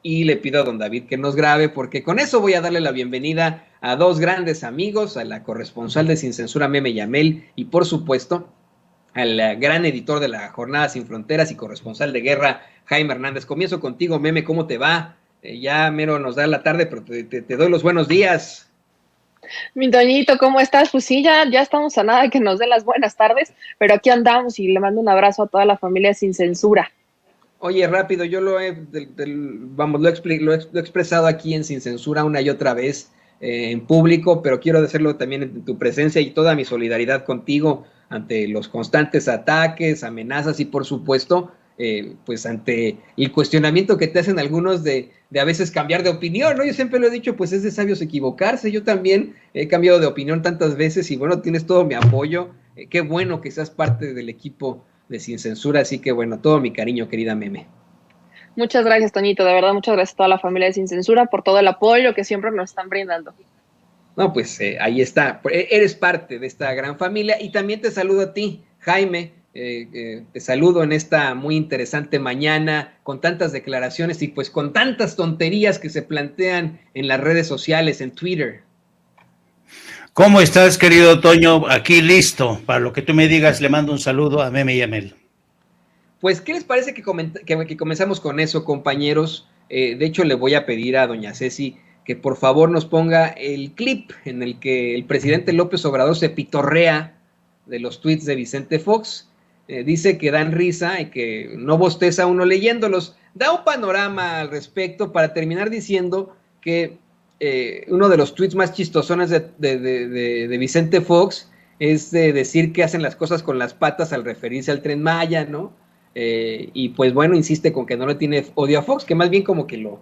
y le pido a don David que nos grabe, porque con eso voy a darle la bienvenida a dos grandes amigos, a la corresponsal de Sin Censura, Meme Yamel, y por supuesto al gran editor de la Jornada Sin Fronteras y corresponsal de guerra, Jaime Hernández. Comienzo contigo, Meme, ¿cómo te va? Ya mero nos da la tarde, pero te doy los buenos días. Mi Toñito, ¿cómo estás? Pues sí, ya estamos a nada de que nos den las buenas tardes, pero aquí andamos y le mando un abrazo a toda la familia Sin Censura. Oye, rápido, yo lo he expresado aquí en Sin Censura una y otra vez en público, pero quiero decirlo también en tu presencia y toda mi solidaridad contigo ante los constantes ataques, amenazas y por supuesto, pues ante el cuestionamiento que te hacen algunos de a veces cambiar de opinión, ¿no? Yo siempre lo he dicho, pues es de sabios equivocarse, yo también he cambiado de opinión tantas veces y bueno, tienes todo mi apoyo, qué bueno que seas parte del equipo de Sin Censura, así que bueno, todo mi cariño, querida Meme. Muchas gracias, Toñito, de verdad, muchas gracias a toda la familia de Sin Censura por todo el apoyo que siempre nos están brindando. No, pues ahí está, eres parte de esta gran familia y también te saludo a ti, Jaime, te saludo en esta muy interesante mañana con tantas declaraciones y pues con tantas tonterías que se plantean en las redes sociales, en Twitter. ¿Cómo estás, querido Toño? Aquí listo, para lo que tú me digas, le mando un saludo a Meme Yamel. Pues, ¿qué les parece que comenzamos con eso, compañeros? De hecho, le voy a pedir a doña Ceci que por favor nos ponga el clip en el que el presidente López Obrador se pitorrea de los tweets de Vicente Fox. Dice que dan risa y que no bosteza uno leyéndolos. Da un panorama al respecto para terminar diciendo que uno de los tweets más chistosones de Vicente Fox es de decir que hacen las cosas con las patas al referirse al Tren Maya, ¿no? Y pues bueno, insiste con que no le tiene odio a Fox, que más bien como que lo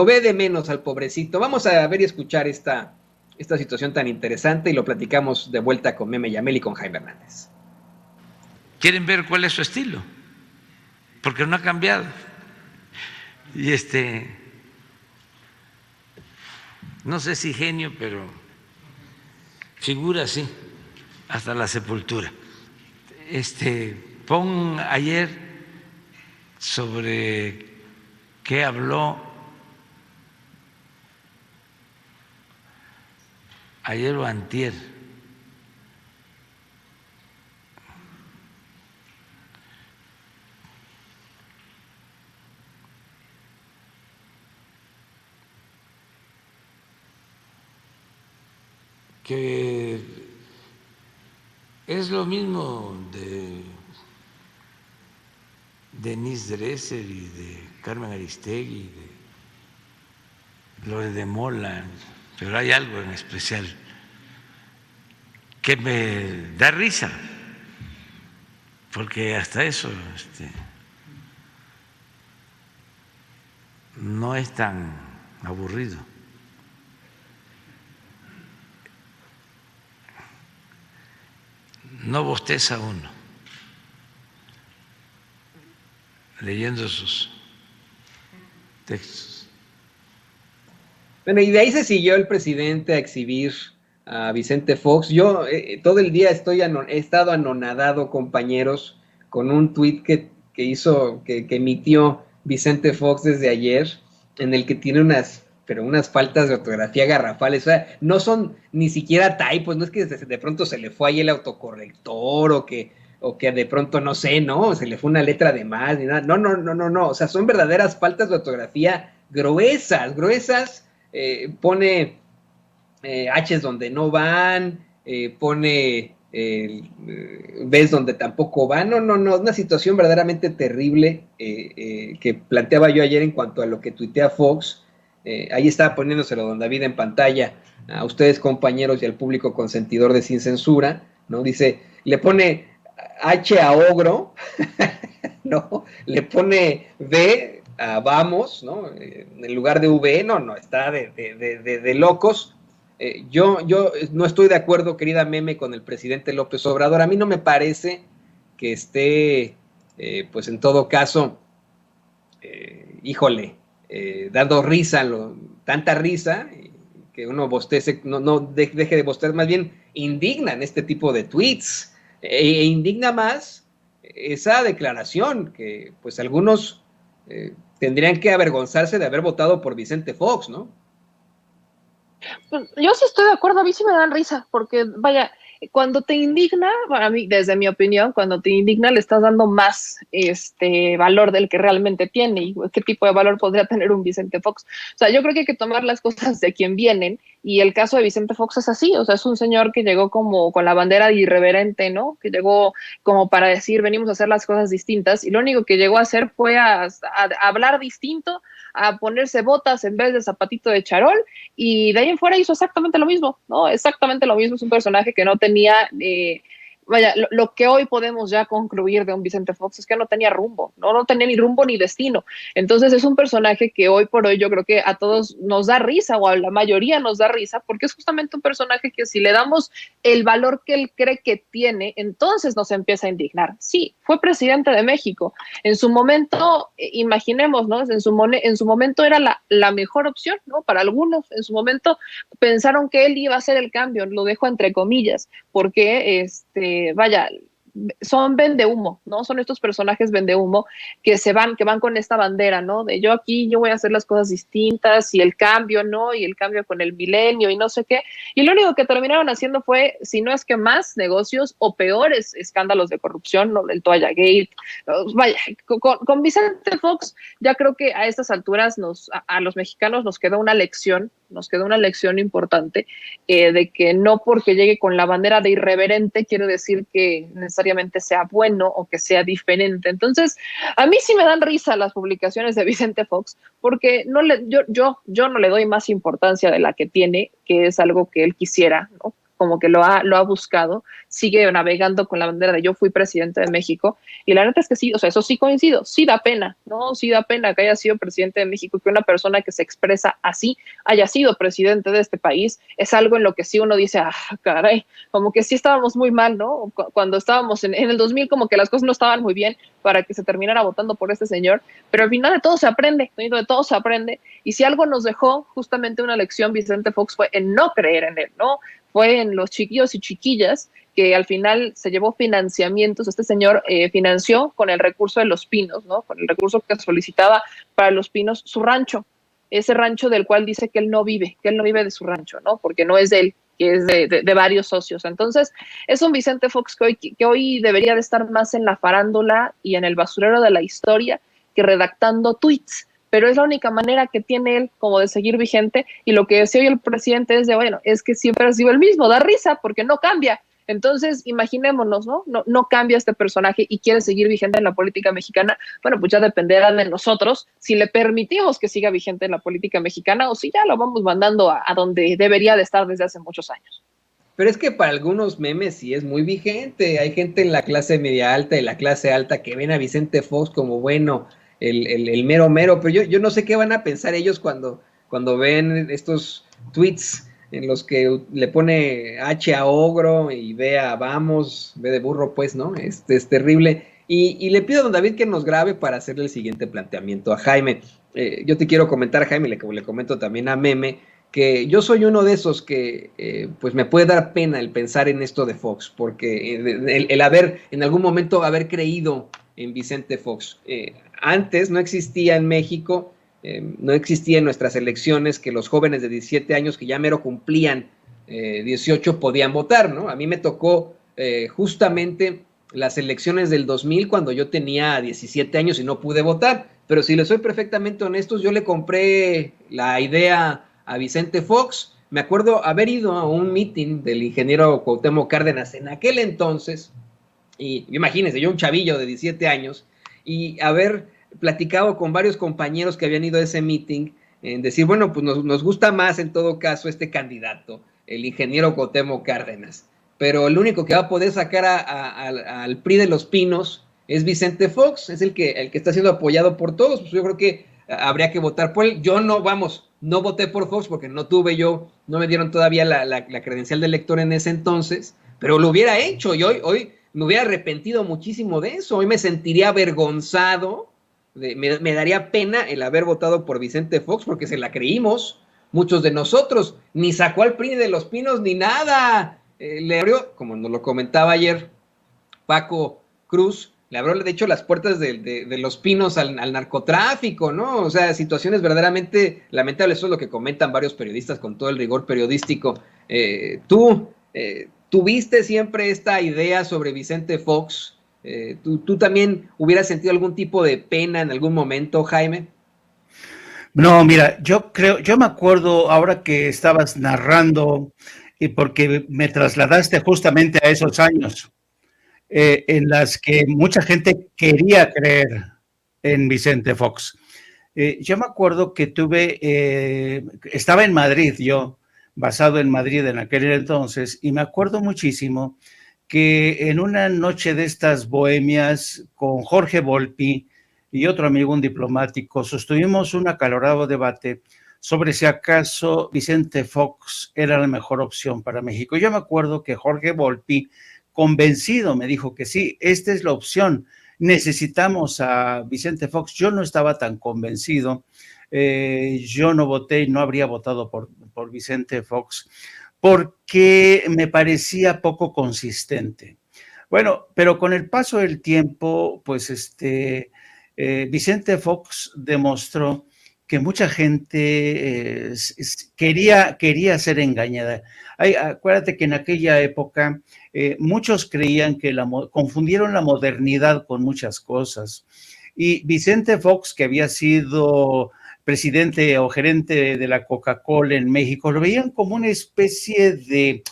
ve de menos al pobrecito. Vamos a ver y escuchar esta situación tan interesante y lo platicamos de vuelta con Meme Yamel y con Jaime Hernández. ¿Quieren ver cuál es su estilo? Porque no ha cambiado. Y no sé si genio, pero figura así, hasta la sepultura. Pon ayer sobre qué habló ayer o antier. Que es lo mismo de Denise Dresser y de Carmen Aristegui, de Lore de Mola, pero hay algo en especial que me da risa, porque hasta eso no es tan aburrido. No bosteza uno leyendo sus textos. Bueno, y de ahí se siguió el presidente a exhibir a Vicente Fox. Yo todo el día he estado anonadado, compañeros, con un tuit que emitió Vicente Fox desde ayer, en el que tiene unas faltas de ortografía garrafales, o sea, no son ni siquiera typos, no es que de pronto se le fue ahí el autocorrector o que de pronto, no sé, ¿no? Se le fue una letra de más, ni nada. No, o sea, son verdaderas faltas de ortografía gruesas, pone H's donde no van, pone B's donde tampoco van, no, una situación verdaderamente terrible que planteaba yo ayer en cuanto a lo que tuitea Fox. Ahí estaba poniéndoselo don David en pantalla a ustedes, compañeros, y al público consentidor de Sin Censura, ¿no? Dice, le pone H a ogro, ¿no? Le pone V a vamos, ¿no? En lugar de V, no, está de locos. Yo no estoy de acuerdo, querida Meme, con el presidente López Obrador. A mí no me parece que esté, pues en todo caso, dando risa, tanta risa, que uno bostece, no deje de bostezar, más bien indignan este tipo de tweets, indigna más esa declaración que pues algunos tendrían que avergonzarse de haber votado por Vicente Fox, ¿no? Yo sí estoy de acuerdo, a mí sí me dan risa, porque vaya, cuando te indigna, para mí, desde mi opinión, cuando te indigna le estás dando más valor del que realmente tiene. ¿Y qué tipo de valor podría tener un Vicente Fox? O sea, yo creo que hay que tomar las cosas de quien vienen, y el caso de Vicente Fox es así. O sea, es un señor que llegó como con la bandera de irreverente, ¿no? Que llegó como para decir, venimos a hacer las cosas distintas, y lo único que llegó a hacer fue a hablar distinto, a ponerse botas en vez de zapatito de charol, y de ahí en fuera hizo exactamente lo mismo, ¿no? Exactamente lo mismo. Es un personaje que no tenía, vaya, lo que hoy podemos ya concluir de un Vicente Fox es que no tenía rumbo, ¿no? No tenía ni rumbo ni destino. Entonces es un personaje que hoy por hoy yo creo que a todos nos da risa, o a la mayoría nos da risa, porque es justamente un personaje que si le damos el valor que él cree que tiene, entonces nos empieza a indignar. Sí, fue presidente de México. En su momento, imaginemos, ¿no? En su momento era la mejor opción, ¿no? Para algunos, en su momento pensaron que él iba a hacer el cambio, lo dejo entre comillas, porque, vaya, son vendehumo, ¿no? Son estos personajes vendehumo que van con esta bandera, ¿no? De yo aquí, yo voy a hacer las cosas distintas, y el cambio, ¿no? Y el cambio con el milenio y no sé qué. Y lo único que terminaron haciendo fue, si no es que más negocios o peores escándalos de corrupción, ¿no? El Toalla Gate. Vaya, con Vicente Fox, ya creo que a estas alturas a los mexicanos nos quedó una lección importante, de que no porque llegue con la bandera de irreverente quiere decir que necesariamente sea bueno o que sea diferente. Entonces, a mí sí me dan risa las publicaciones de Vicente Fox, porque yo no le doy más importancia de la que tiene, que es algo que él quisiera, ¿no? Como que lo ha buscado, sigue navegando con la bandera de yo fui presidente de México, y la neta es que sí, o sea, eso sí coincido, sí da pena, ¿no? Sí da pena que haya sido presidente de México, que una persona que se expresa así haya sido presidente de este país. Es algo en lo que sí uno dice, caray, como que sí estábamos muy mal, ¿no? Cuando estábamos en el 2000, como que las cosas no estaban muy bien para que se terminara votando por este señor, pero al final de todo se aprende, ¿no? De todo se aprende, y si algo nos dejó justamente una lección Vicente Fox fue en no creer en él, ¿no? Fue en los chiquillos y chiquillas que al final se llevó financiamientos. Este señor financió con el recurso de Los Pinos, ¿no? Con el recurso que solicitaba para Los Pinos su rancho, ese rancho del cual dice que él no vive de su rancho, ¿no? Porque no es de él, que es de varios socios. Entonces, es un Vicente Fox que hoy debería de estar más en la farándula y en el basurero de la historia que redactando tweets, pero es la única manera que tiene él como de seguir vigente, y lo que decía hoy el presidente es de, bueno, es que siempre ha sido el mismo, da risa porque no cambia. Entonces, imaginémonos, ¿no? No cambia este personaje y quiere seguir vigente en la política mexicana. Bueno, pues ya dependerá de nosotros si le permitimos que siga vigente en la política mexicana, o si ya lo vamos mandando a donde debería de estar desde hace muchos años. Pero es que para algunos memes sí es muy vigente. Hay gente en la clase media alta y la clase alta que ven a Vicente Fox como, bueno, el mero mero, pero yo no sé qué van a pensar ellos cuando ven estos tweets en los que le pone H a ogro y B a vamos, B de burro, pues, ¿no? Es terrible. Y le pido a don David que nos grabe para hacerle el siguiente planteamiento a Jaime. Yo te quiero comentar, Jaime, le comento también a Meme, que yo soy uno de esos que pues me puede dar pena el pensar en esto de Fox, porque el haber, en algún momento, haber creído en Vicente Fox. Antes no existía en México, no existía en nuestras elecciones que los jóvenes de 17 años que ya mero cumplían 18 podían votar, ¿no? A mí me tocó justamente las elecciones del 2000 cuando yo tenía 17 años y no pude votar, pero si les soy perfectamente honestos, yo le compré la idea a Vicente Fox. Me acuerdo haber ido a un meeting del ingeniero Cuauhtémoc Cárdenas en aquel entonces, y imagínense, yo un chavillo de 17 años, y haber platicado con varios compañeros que habían ido a ese meeting, en decir, bueno, pues nos gusta más en todo caso este candidato, el ingeniero Cuauhtémoc Cárdenas, pero el único que va a poder sacar al PRI de Los Pinos es Vicente Fox, es el que está siendo apoyado por todos. Pues yo creo que habría que votar por él. Yo no voté por Fox porque no me dieron todavía la credencial de elector en ese entonces, pero lo hubiera hecho, y hoy me hubiera arrepentido muchísimo de eso. Hoy me sentiría avergonzado, me daría pena el haber votado por Vicente Fox, porque se la creímos muchos de nosotros. Ni sacó al PRI de Los Pinos ni nada. Le abrió, como nos lo comentaba ayer Paco Cruz, Le abrió, de hecho, las puertas de Los Pinos al narcotráfico, ¿no? O sea, situaciones verdaderamente lamentables. Eso es lo que comentan varios periodistas con todo el rigor periodístico. Tú tuviste siempre esta idea sobre Vicente Fox. ¿Tú también hubieras sentido algún tipo de pena en algún momento, Jaime? No, mira, yo me acuerdo ahora que estabas narrando y porque me trasladaste justamente a esos años en las que mucha gente quería creer en Vicente Fox. Yo me acuerdo que estaba en Madrid yo, basado en Madrid en aquel entonces, y me acuerdo muchísimo que en una noche de estas bohemias con Jorge Volpi y otro amigo, un diplomático, sostuvimos un acalorado debate sobre si acaso Vicente Fox era la mejor opción para México. Yo me acuerdo que Jorge Volpi, convencido, me dijo que sí, esta es la opción, necesitamos a Vicente Fox. Yo no estaba tan convencido, yo no voté y no habría votado por Vicente Fox porque me parecía poco consistente. Bueno, pero con el paso del tiempo, pues Vicente Fox demostró que mucha gente quería ser engañada. Acuérdate que en aquella época muchos creían que confundieron la modernidad con muchas cosas. Y Vicente Fox, que había sido presidente o gerente de la Coca-Cola en México, lo veían como una especie de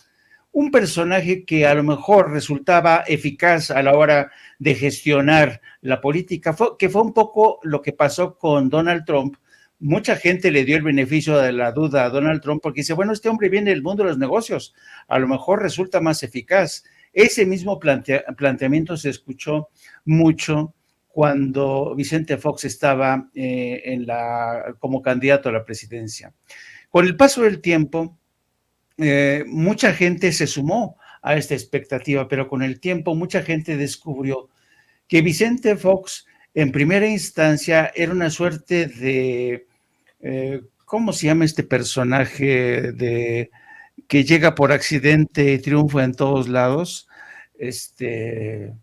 un personaje que a lo mejor resultaba eficaz a la hora de gestionar la política, que fue un poco lo que pasó con Donald Trump. Mucha gente le dio el beneficio de la duda a Donald Trump porque dice, bueno, este hombre viene del mundo de los negocios, a lo mejor resulta más eficaz. Ese mismo planteamiento se escuchó mucho cuando Vicente Fox estaba como candidato a la presidencia. Con el paso del tiempo, mucha gente se sumó a esta expectativa, pero con el tiempo mucha gente descubrió que Vicente Fox en primera instancia era una suerte de, ¿cómo se llama este personaje que llega por accidente y triunfa en todos lados? Este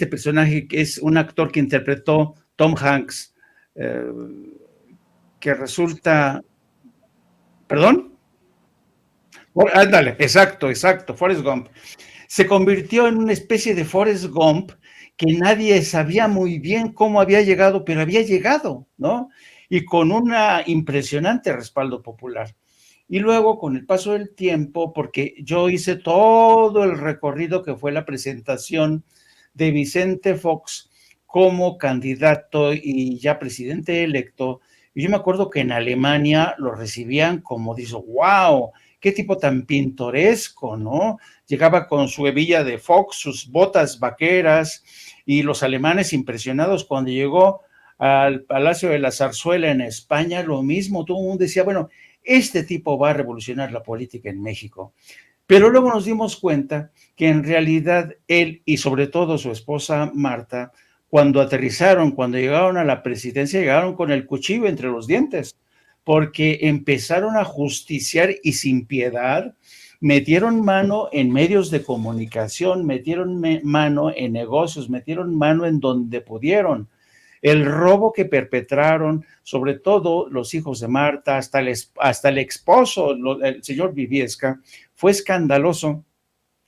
personaje que es un actor que interpretó Tom Hanks, que resulta, ¿perdón? Ándale, exacto, Forrest Gump. Se convirtió en una especie de Forrest Gump que nadie sabía muy bien cómo había llegado, pero había llegado, ¿no? Y con un impresionante respaldo popular. Y luego, con el paso del tiempo, porque yo hice todo el recorrido que fue la presentación de Vicente Fox como candidato y ya presidente electo, y yo me acuerdo que en Alemania lo recibían como, dice, wow, qué tipo tan pintoresco, ¿no? Llegaba con su hebilla de Fox, sus botas vaqueras, y los alemanes impresionados cuando llegó al Palacio de la Zarzuela en España, lo mismo, todo el mundo decía, bueno, este tipo va a revolucionar la política en México. Pero luego nos dimos cuenta que en realidad él y sobre todo su esposa Marta, cuando aterrizaron, cuando llegaron a la presidencia, llegaron con el cuchillo entre los dientes, porque empezaron a justiciar y sin piedad, metieron mano en medios de comunicación, metieron mano en negocios, metieron mano en donde pudieron. El robo que perpetraron, sobre todo los hijos de Marta, hasta el esposo, el señor Viviesca, fue escandaloso,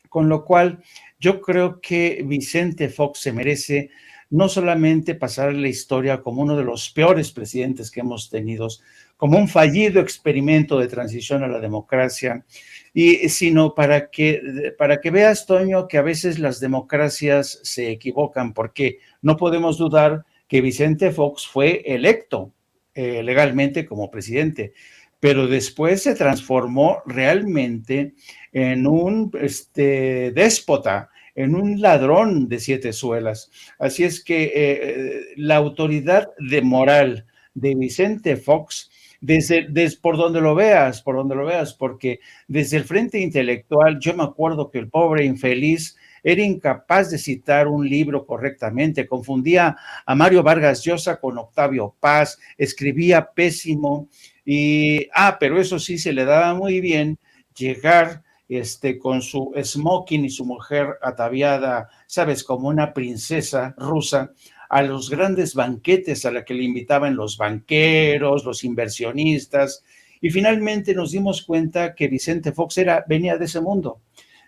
con lo cual yo creo que Vicente Fox se merece no solamente pasar a la historia como uno de los peores presidentes que hemos tenido, como un fallido experimento de transición a la democracia, sino para que veas, Toño, que a veces las democracias se equivocan, porque no podemos dudar que Vicente Fox fue electo legalmente como presidente, pero después se transformó realmente en un déspota, en un ladrón de 7 suelas. Así es que la autoridad moral de Vicente Fox, por donde lo veas, porque desde el frente intelectual, yo me acuerdo que el pobre infeliz era incapaz de citar un libro correctamente, confundía a Mario Vargas Llosa con Octavio Paz, escribía pésimo, pero eso sí se le daba muy bien llegar con su smoking y su mujer ataviada sabes, como una princesa rusa, a los grandes banquetes a la que le invitaban los banqueros, los inversionistas, y finalmente nos dimos cuenta que Vicente Fox venía de ese mundo,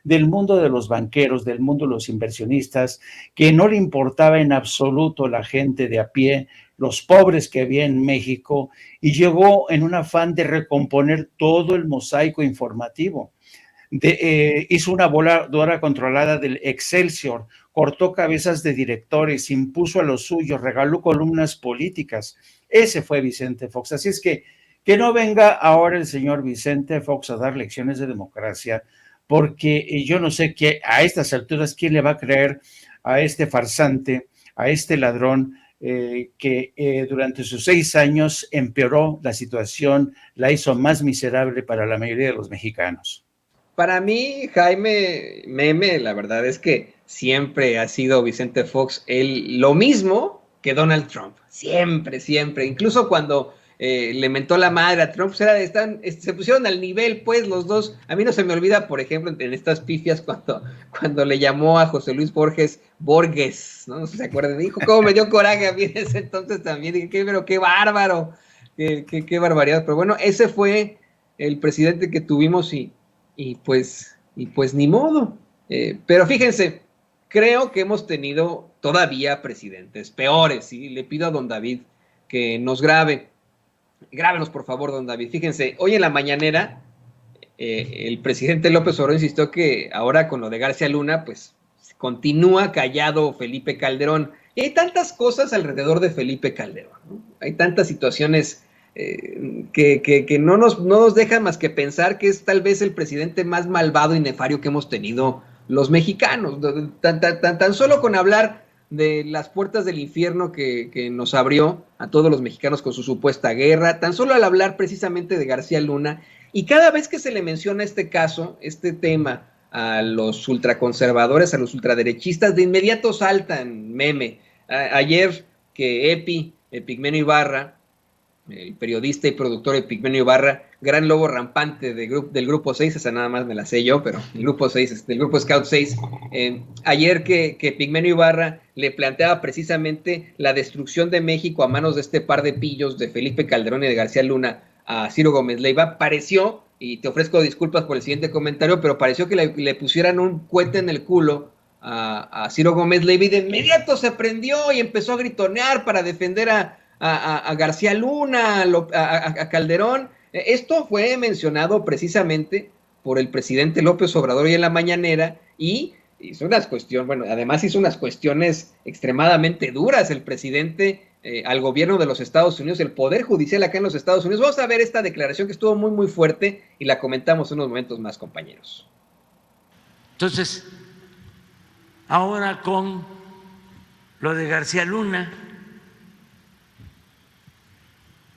del mundo de los banqueros, del mundo de los inversionistas, que no le importaba en absoluto la gente de a pie, los pobres que había en México, y llegó en un afán de recomponer todo el mosaico informativo. Hizo una voladora controlada del Excelsior, cortó cabezas de directores, impuso a los suyos, regaló columnas políticas. Ese fue Vicente Fox. Así es que no venga ahora el señor Vicente Fox a dar lecciones de democracia, porque yo no sé qué a estas alturas quién le va a creer a este farsante, a este ladrón que durante sus 6 años empeoró la situación, la hizo más miserable para la mayoría de los mexicanos. Para mí, Jaime Meme, la verdad es que siempre ha sido Vicente Fox lo mismo que Donald Trump. Siempre, siempre. Incluso cuando le mentó la madre a Trump, pues se pusieron al nivel, pues, los dos. A mí no se me olvida, por ejemplo, en estas pifias, cuando le llamó a José Luis Borges, ¿no? No sé si se acuerdan. Dijo, cómo me dio coraje a mí en ese entonces también. Dije, pero qué bárbaro, qué barbaridad. Pero bueno, ese fue el presidente que tuvimos y pues ni modo. Pero fíjense, creo que hemos tenido todavía presidentes peores, y le pido a don David que nos grabe. Grábenos, por favor, don David. Fíjense, hoy en la mañanera, el presidente López Obrador insistió que ahora con lo de García Luna, pues continúa callado Felipe Calderón. Y hay tantas cosas alrededor de Felipe Calderón, ¿no? Hay tantas situaciones que no nos dejan más que pensar que es tal vez el presidente más malvado y nefario que hemos tenido los mexicanos. Tan solo con hablar de las puertas del infierno que nos abrió a todos los mexicanos con su supuesta guerra, tan solo al hablar precisamente de García Luna, y cada vez que se le menciona este caso, este tema, a los ultraconservadores, a los ultraderechistas, de inmediato saltan Meme. Ayer que Epigmenio Ibarra, el periodista y productor Epigmenio Ibarra, gran lobo rampante del grupo 6, esa nada más me la sé yo, pero el grupo 6, del grupo Scout 6, ayer que Epigmenio Ibarra le planteaba precisamente la destrucción de México a manos de este par de pillos de Felipe Calderón y de García Luna a Ciro Gómez Leiva, pareció, y te ofrezco disculpas por el siguiente comentario, pero pareció que le pusieran un cohete en el culo a Ciro Gómez Leiva, y de inmediato se prendió y empezó a gritonear para defender a García Luna, a Calderón. Esto fue mencionado precisamente por el presidente López Obrador hoy en la mañanera, y hizo unas cuestiones, bueno, además hizo unas cuestiones extremadamente duras el presidente al gobierno de los Estados Unidos, el Poder Judicial acá en los Estados Unidos. Vamos a ver esta declaración que estuvo muy, muy fuerte y la comentamos en unos momentos más, compañeros. Entonces, ahora con lo de García Luna,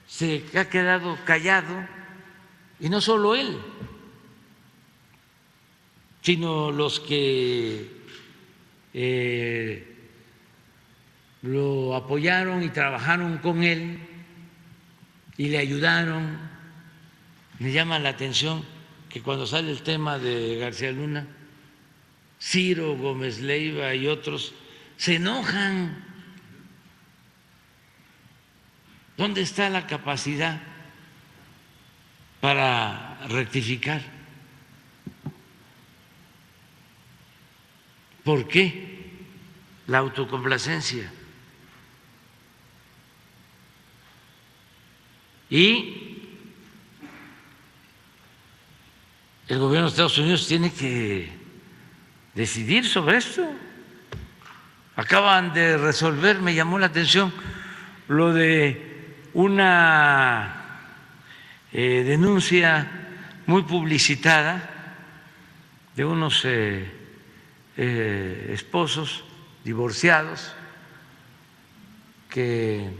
se ha quedado callado, y no solo él, sino los que lo apoyaron y trabajaron con él y le ayudaron. Me llama la atención que cuando sale el tema de García Luna, Ciro Gómez Leiva y otros se enojan. ¿Dónde está la capacidad para rectificar? ¿Por qué la autocomplacencia? Y el gobierno de Estados Unidos tiene que decidir sobre esto. Acaban de resolver, me llamó la atención, lo de una denuncia muy publicitada de unos esposos divorciados que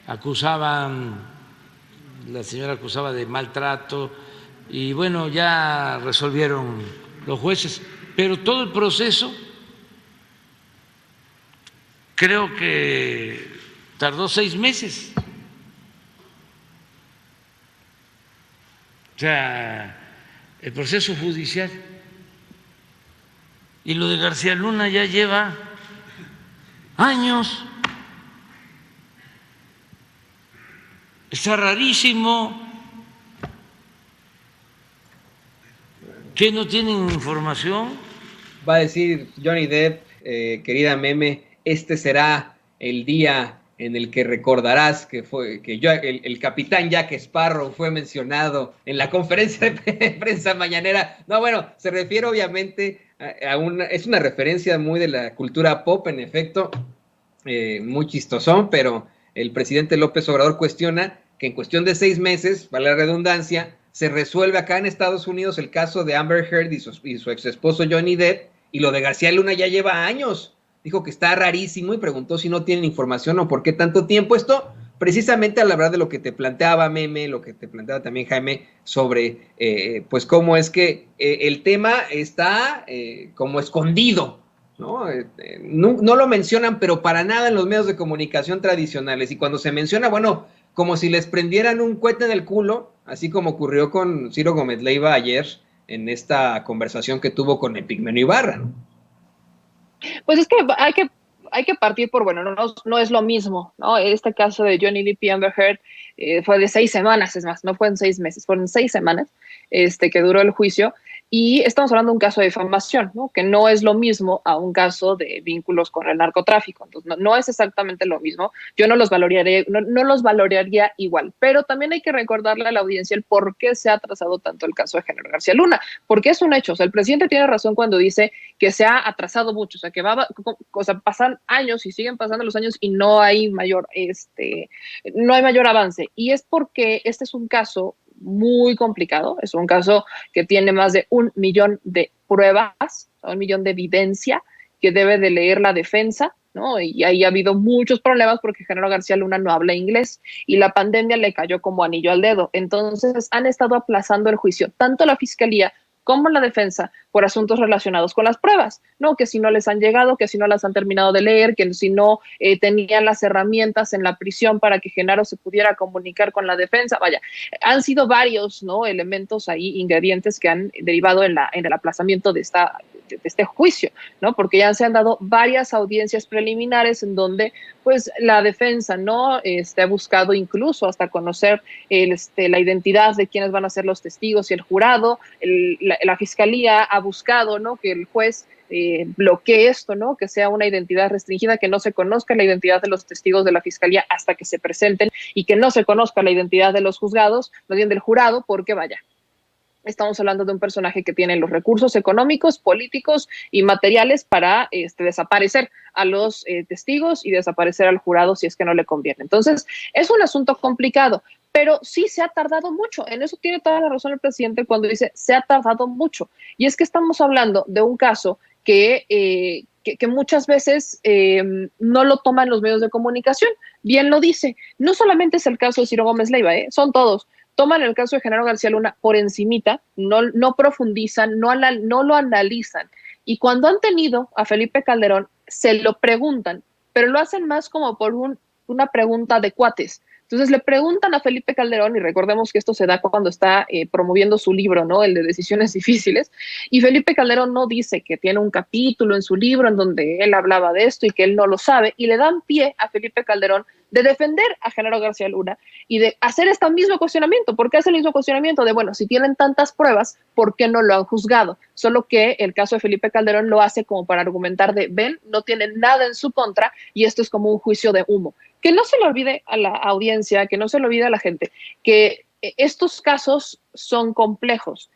acusaban, la señora acusaba de maltrato, y bueno, ya resolvieron los jueces, pero todo el proceso creo que tardó 6 meses. O sea, el proceso judicial Y lo de García Luna ya lleva años. Está rarísimo que no tienen información. Va a decir Johnny Depp, querida Meme, este será el día en el que recordarás que el capitán Jack Sparrow fue mencionado en la conferencia de prensa mañanera. No, bueno, se refiere obviamente es una referencia muy de la cultura pop, en efecto, muy chistosón, pero el presidente López Obrador cuestiona que en cuestión de 6 meses, vale la redundancia, se resuelve acá en Estados Unidos el caso de Amber Heard y su ex esposo Johnny Depp, y lo de García Luna ya lleva años. Dijo que está rarísimo y preguntó si no tienen información o por qué tanto tiempo. Esto precisamente a la verdad de lo que te planteaba Meme, lo que te planteaba también Jaime, sobre pues cómo es que el tema está como escondido, ¿no? No lo mencionan, pero para nada en los medios de comunicación tradicionales. Y cuando se menciona, bueno, como si les prendieran un cohete en el culo, así como ocurrió con Ciro Gómez Leiva ayer en esta conversación que tuvo con Epigmenio Ibarra, ¿no? Pues es que hay que partir por, bueno, no es lo mismo, ¿no? Este caso de Johnny Depp y Amber Heard fue de 6 semanas, es más, no fue en 6 meses, fueron 6 semanas que duró el juicio. Y estamos hablando de un caso de difamación, ¿no? Que no es lo mismo a un caso de vínculos con el narcotráfico. Entonces, no es exactamente lo mismo. Yo no los valoraría igual. Pero también hay que recordarle a la audiencia el por qué se ha atrasado tanto el caso de Genaro García Luna. Porque es un hecho. O sea, el presidente tiene razón cuando dice que se ha atrasado mucho. O sea, que pasan años y siguen pasando los años y no hay mayor avance. Y es porque este es un caso muy complicado, es un caso que tiene más de 1 millón de pruebas, 1 millón de evidencia que debe de leer la defensa, ¿no? Y ahí ha habido muchos problemas porque Genaro García Luna no habla inglés y la pandemia le cayó como anillo al dedo. Entonces han estado aplazando el juicio, tanto la fiscalía como la defensa, por asuntos relacionados con las pruebas, ¿no? Que si no les han llegado, que si no las han terminado de leer, que si no tenían las herramientas en la prisión para que Genaro se pudiera comunicar con la defensa. Vaya, han sido varios, ¿no? Elementos ahí, ingredientes que han derivado en el aplazamiento de este juicio, ¿no? Porque ya se han dado varias audiencias preliminares en donde, pues, la defensa, ¿no? Ha buscado incluso hasta conocer la identidad de quiénes van a ser los testigos y el jurado. La fiscalía ha buscado, ¿no? Que el juez bloquee esto, ¿no? Que sea una identidad restringida, que no se conozca la identidad de los testigos de la fiscalía hasta que se presenten y que no se conozca la identidad de los juzgados, más bien del jurado, porque vaya, estamos hablando de un personaje que tiene los recursos económicos, políticos y materiales para desaparecer a los testigos y desaparecer al jurado si es que no le conviene. Entonces, es un asunto complicado, pero sí se ha tardado mucho. En eso tiene toda la razón el presidente cuando dice se ha tardado mucho. Y es que estamos hablando de un caso que muchas veces no lo toman los medios de comunicación. Bien lo dice. No solamente es el caso de Ciro Gómez Leiva, son todos. Toman el caso de Genaro García Luna por encimita, no profundizan, no lo analizan. Y cuando han tenido a Felipe Calderón, se lo preguntan, pero lo hacen más como por una pregunta de cuates. Entonces le preguntan a Felipe Calderón, y recordemos que esto se da cuando está promoviendo su libro, ¿no? El de Decisiones Difíciles, y Felipe Calderón no dice que tiene un capítulo en su libro en donde él hablaba de esto y que él no lo sabe, y le dan pie a Felipe Calderón de defender a Genaro García Luna y de hacer este mismo cuestionamiento. ¿Por qué hace el mismo cuestionamiento? De, bueno, si tienen tantas pruebas, ¿por qué no lo han juzgado? Solo que el caso de Felipe Calderón lo hace como para argumentar de, ven, no tienen nada en su contra y esto es como un juicio de humo. Que no se le olvide a la audiencia, que no se le olvide a la gente, que estos casos son complejos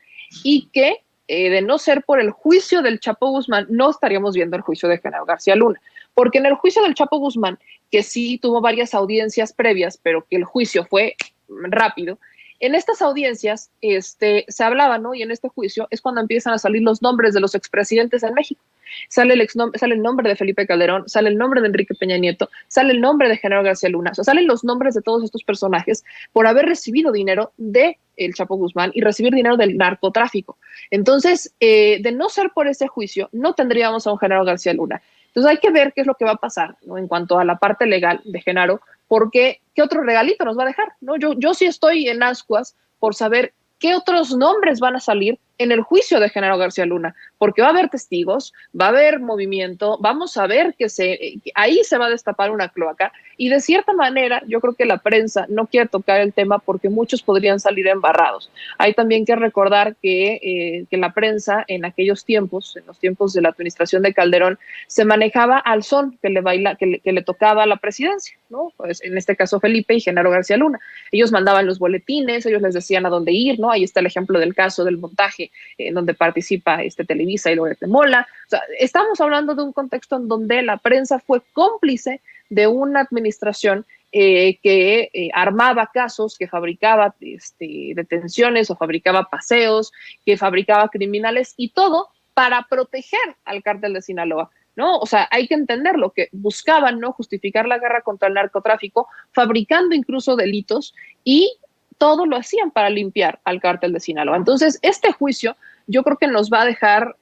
y que de no ser por el juicio del Chapo Guzmán, no estaríamos viendo el juicio de Genaro García Luna. Porque en el juicio del Chapo Guzmán, que sí tuvo varias audiencias previas, pero que el juicio fue rápido, en estas audiencias se hablaba, ¿no? Y en este juicio es cuando empiezan a salir los nombres de los expresidentes en México. Sale el nombre de Felipe Calderón, sale el nombre de Enrique Peña Nieto, sale el nombre de Genaro García Luna, o sea, salen los nombres de todos estos personajes por haber recibido dinero de el Chapo Guzmán y recibir dinero del narcotráfico. Entonces, de no ser por ese juicio, no tendríamos a un Genaro García Luna. Entonces hay que ver qué es lo que va a pasar, ¿no? En cuanto a la parte legal de Genaro, porque qué otro regalito nos va a dejar, ¿no? Yo sí estoy en ascuas por saber qué otros nombres van a salir en el juicio de Genaro García Luna, porque va a haber testigos, va a haber movimiento, vamos a ver que ahí se va a destapar una cloaca, y de cierta manera yo creo que la prensa no quiere tocar el tema porque muchos podrían salir embarrados. Hay también que recordar que la prensa en aquellos tiempos, en los tiempos de la administración de Calderón, se manejaba al son que le tocaba a la presidencia, ¿no? Pues en este caso Felipe y Genaro García Luna. Ellos mandaban los boletines, ellos les decían a dónde ir, ¿no? Ahí está el ejemplo del caso del montaje en donde participa Televisa y Loret de Mola. O sea, estamos hablando de un contexto en donde la prensa fue cómplice de una administración que armaba casos, que fabricaba detenciones o fabricaba paseos, que fabricaba criminales, y todo para proteger al cártel de Sinaloa, ¿no? O sea, hay que entenderlo, que buscaban, ¿no?, justificar la guerra contra el narcotráfico, fabricando incluso delitos, y todo lo hacían para limpiar al cártel de Sinaloa. Entonces, este juicio yo creo que nos va a dejar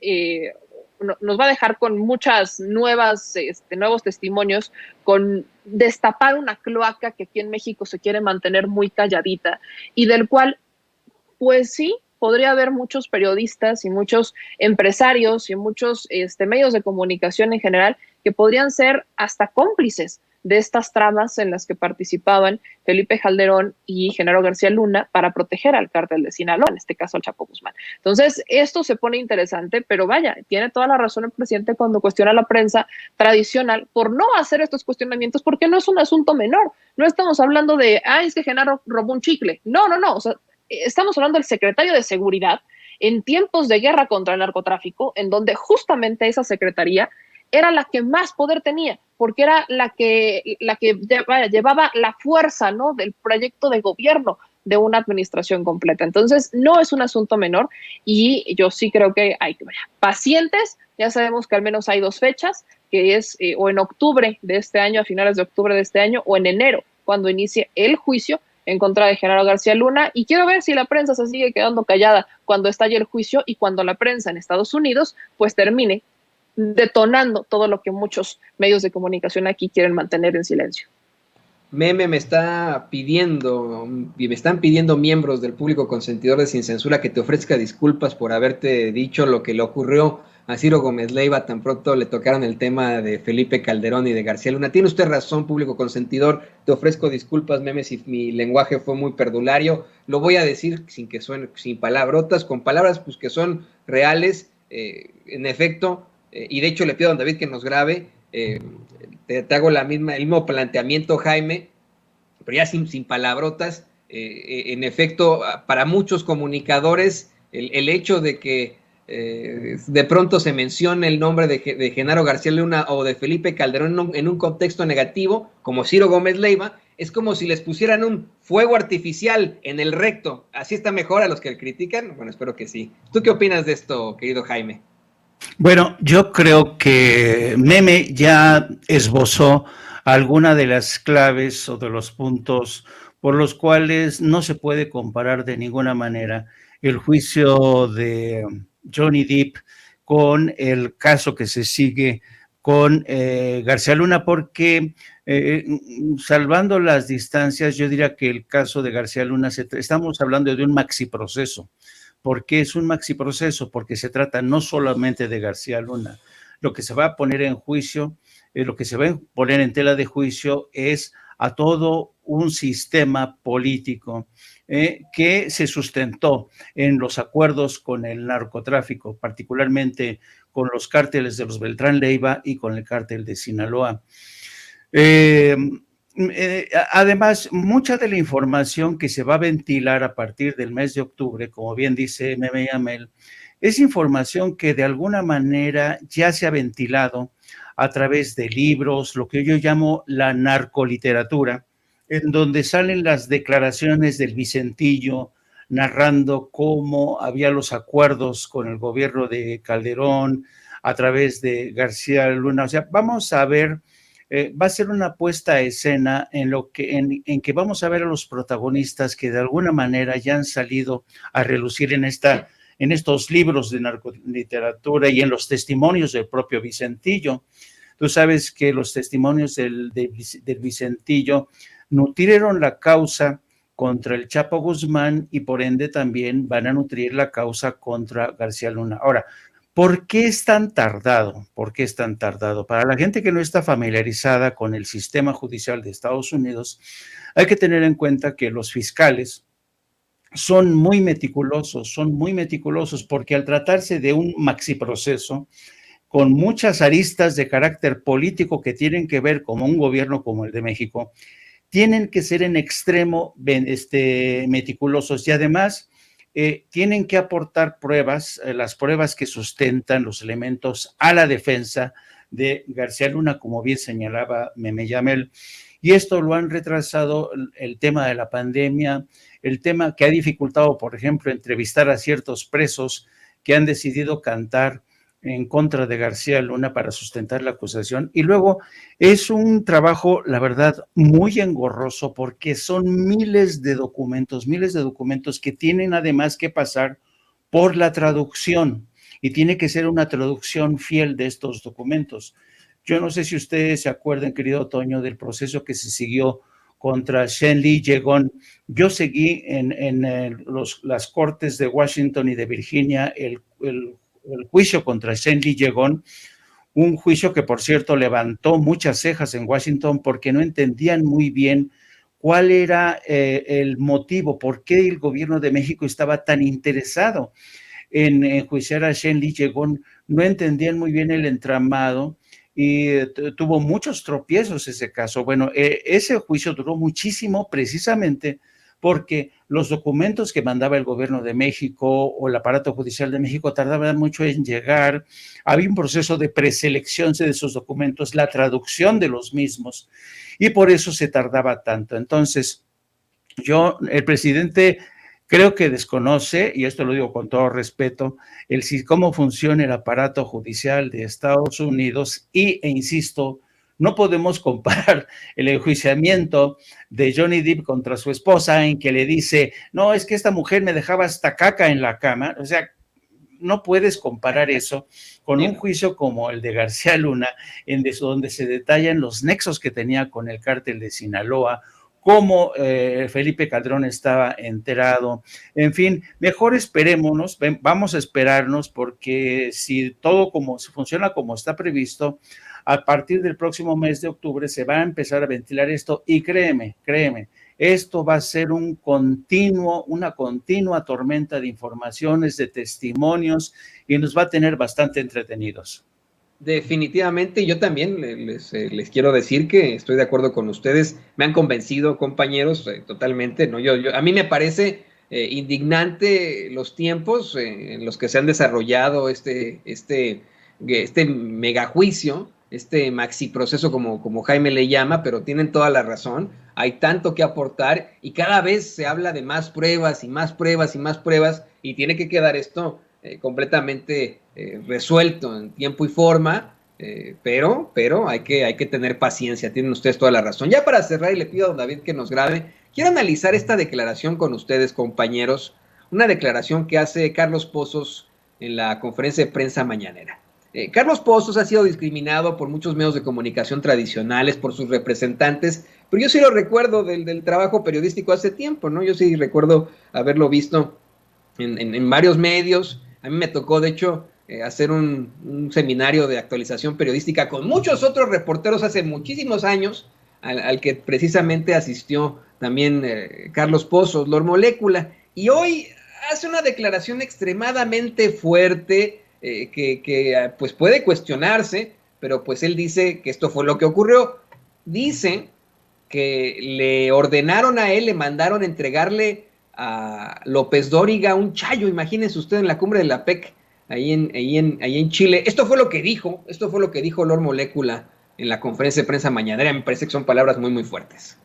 con muchas nuevos testimonios, con destapar una cloaca que aquí en México se quiere mantener muy calladita, y del cual, pues sí, podría haber muchos periodistas y muchos empresarios y muchos medios de comunicación en general que podrían ser hasta cómplices de estas tramas en las que participaban Felipe Calderón y Genaro García Luna para proteger al cártel de Sinaloa, en este caso al Chapo Guzmán. Entonces, esto se pone interesante, pero vaya, tiene toda la razón el presidente cuando cuestiona a la prensa tradicional por no hacer estos cuestionamientos, porque no es un asunto menor. No estamos hablando de, es que Genaro robó un chicle. No, o sea, estamos hablando del secretario de Seguridad en tiempos de guerra contra el narcotráfico, en donde justamente esa secretaría era la que más poder tenía, porque era la que llevaba la fuerza, ¿no?, del proyecto de gobierno de una administración completa. Entonces, no es un asunto menor, y yo sí creo que hay que ser pacientes. Ya sabemos que al menos hay 2 fechas, que es o en octubre de este año, a finales de octubre de este año, o en enero, cuando inicie el juicio en contra de Genaro García Luna, y quiero ver si la prensa se sigue quedando callada cuando estalle el juicio y cuando la prensa en Estados Unidos pues termine detonando todo lo que muchos medios de comunicación aquí quieren mantener en silencio. Meme me están pidiendo miembros del público consentidor de Sin Censura que te ofrezca disculpas por haberte dicho lo que le ocurrió a Ciro Gómez Leiva tan pronto le tocaron el tema de Felipe Calderón y de García Luna. Tiene usted razón, público consentidor, te ofrezco disculpas, Meme, si mi lenguaje fue muy perdulario. Lo voy a decir sin que suene, sin palabrotas, con palabras pues que son reales, en efecto, y de hecho le pido a don David que nos grabe. Te hago el mismo planteamiento, Jaime, pero ya sin palabrotas. En efecto, para muchos comunicadores, el hecho de que de pronto se mencione el nombre de Genaro García Luna o de Felipe Calderón en un contexto negativo, como Ciro Gómez Leiva, es como si les pusieran un fuego artificial en el recto. ¿Así está mejor a los que critican? Bueno, espero que sí. ¿Tú qué opinas de esto, querido Jaime? Bueno, yo creo que Meme ya esbozó alguna de las claves o de los puntos por los cuales no se puede comparar de ninguna manera el juicio de Johnny Depp con el caso que se sigue con García Luna, porque salvando las distancias, yo diría que el caso de García Luna, estamos hablando de un maxi proceso. ¿Por qué es un maxi proceso? Porque se trata no solamente de García Luna. Lo que se va a poner en juicio, lo que se va a poner en tela de juicio es a todo un sistema político que se sustentó en los acuerdos con el narcotráfico, particularmente con los cárteles de los Beltrán Leiva y con el cártel de Sinaloa. Además, mucha de la información que se va a ventilar a partir del mes de octubre, como bien dice Meme Yamel, es información que de alguna manera ya se ha ventilado a través de libros, lo que yo llamo la narcoliteratura, en donde salen las declaraciones del Vicentillo narrando cómo había los acuerdos con el gobierno de Calderón a través de García Luna. O sea, vamos a ver. Va a ser una puesta a escena en que vamos a ver a los protagonistas que de alguna manera ya han salido a relucir en estos libros de narcoliteratura y en los testimonios del propio Vicentillo. Tú sabes que los testimonios del Vicentillo nutrieron la causa contra el Chapo Guzmán y por ende también van a nutrir la causa contra García Luna. Ahora, ¿por qué es tan tardado? ¿Por qué es tan tardado? Para la gente que no está familiarizada con el sistema judicial de Estados Unidos, hay que tener en cuenta que los fiscales son muy meticulosos porque al tratarse de un maxiproceso, con muchas aristas de carácter político que tienen que ver con un gobierno como el de México, tienen que ser en extremo meticulosos y además tienen que aportar pruebas, las pruebas que sustentan los elementos a la defensa de García Luna, como bien señalaba Meme Yamel, y esto lo han retrasado el tema de la pandemia, el tema que ha dificultado, por ejemplo, entrevistar a ciertos presos que han decidido cantar en contra de García Luna para sustentar la acusación. Y luego es un trabajo, la verdad, muy engorroso porque son miles de documentos que tienen además que pasar por la traducción y tiene que ser una traducción fiel de estos documentos. Yo no sé si ustedes se acuerdan, querido Toño, del proceso que se siguió contra Shen Li Yegón. Yo seguí en las cortes de Washington y de Virginia el juicio contra Shen Li Yegón, un juicio que, por cierto, levantó muchas cejas en Washington porque no entendían muy bien cuál era el motivo, por qué el gobierno de México estaba tan interesado en enjuiciar a Shen Li Yegón. No entendían muy bien el entramado y tuvo muchos tropiezos ese caso. Bueno, ese juicio duró muchísimo precisamente porque los documentos que mandaba el gobierno de México o el aparato judicial de México tardaban mucho en llegar. Había un proceso de preselección de esos documentos, la traducción de los mismos, y por eso se tardaba tanto. Entonces, el presidente creo que desconoce, y esto lo digo con todo respeto, cómo funciona el aparato judicial de Estados Unidos e insisto, no podemos comparar el enjuiciamiento de Johnny Depp contra su esposa en que le dice, no, es que esta mujer me dejaba hasta caca en la cama. O sea, no puedes comparar eso con un juicio como el de García Luna, donde se detallan los nexos que tenía con el cártel de Sinaloa, cómo Felipe Calderón estaba enterado. En fin, mejor esperémonos, vamos a esperarnos, porque si todo funciona como está previsto, a partir del próximo mes de octubre se va a empezar a ventilar esto y créeme, esto va a ser una continua tormenta de informaciones, de testimonios y nos va a tener bastante entretenidos. Definitivamente, yo también les quiero decir que estoy de acuerdo con ustedes, me han convencido, compañeros, totalmente, ¿no? A mí me parece indignante los tiempos en los que se han desarrollado este megajuicio, este maxi proceso como Jaime le llama, pero tienen toda la razón, hay tanto que aportar y cada vez se habla de más pruebas y más pruebas y más pruebas y tiene que quedar esto completamente resuelto en tiempo y forma, pero hay que tener paciencia, tienen ustedes toda la razón. Ya para cerrar, y le pido a don David que nos grabe, quiero analizar esta declaración con ustedes, compañeros, una declaración que hace Carlos Pozos en la conferencia de prensa mañanera. Carlos Pozos ha sido discriminado por muchos medios de comunicación tradicionales, por sus representantes, pero yo sí lo recuerdo del trabajo periodístico hace tiempo, ¿no? Yo sí recuerdo haberlo visto en varios medios. A mí me tocó, de hecho, hacer un seminario de actualización periodística con muchos otros reporteros hace muchísimos años, al que precisamente asistió también Carlos Pozos, Lord Molécula, y hoy hace una declaración extremadamente fuerte, que pues puede cuestionarse, pero pues él dice que esto fue lo que ocurrió. Dice que le ordenaron a él, le mandaron entregarle a López Dóriga un chayo, imagínense usted, en la cumbre de la PEC, ahí en Chile. Esto fue lo que dijo Lord Molécula en la conferencia de prensa mañanera. Me parece que son palabras muy, muy fuertes.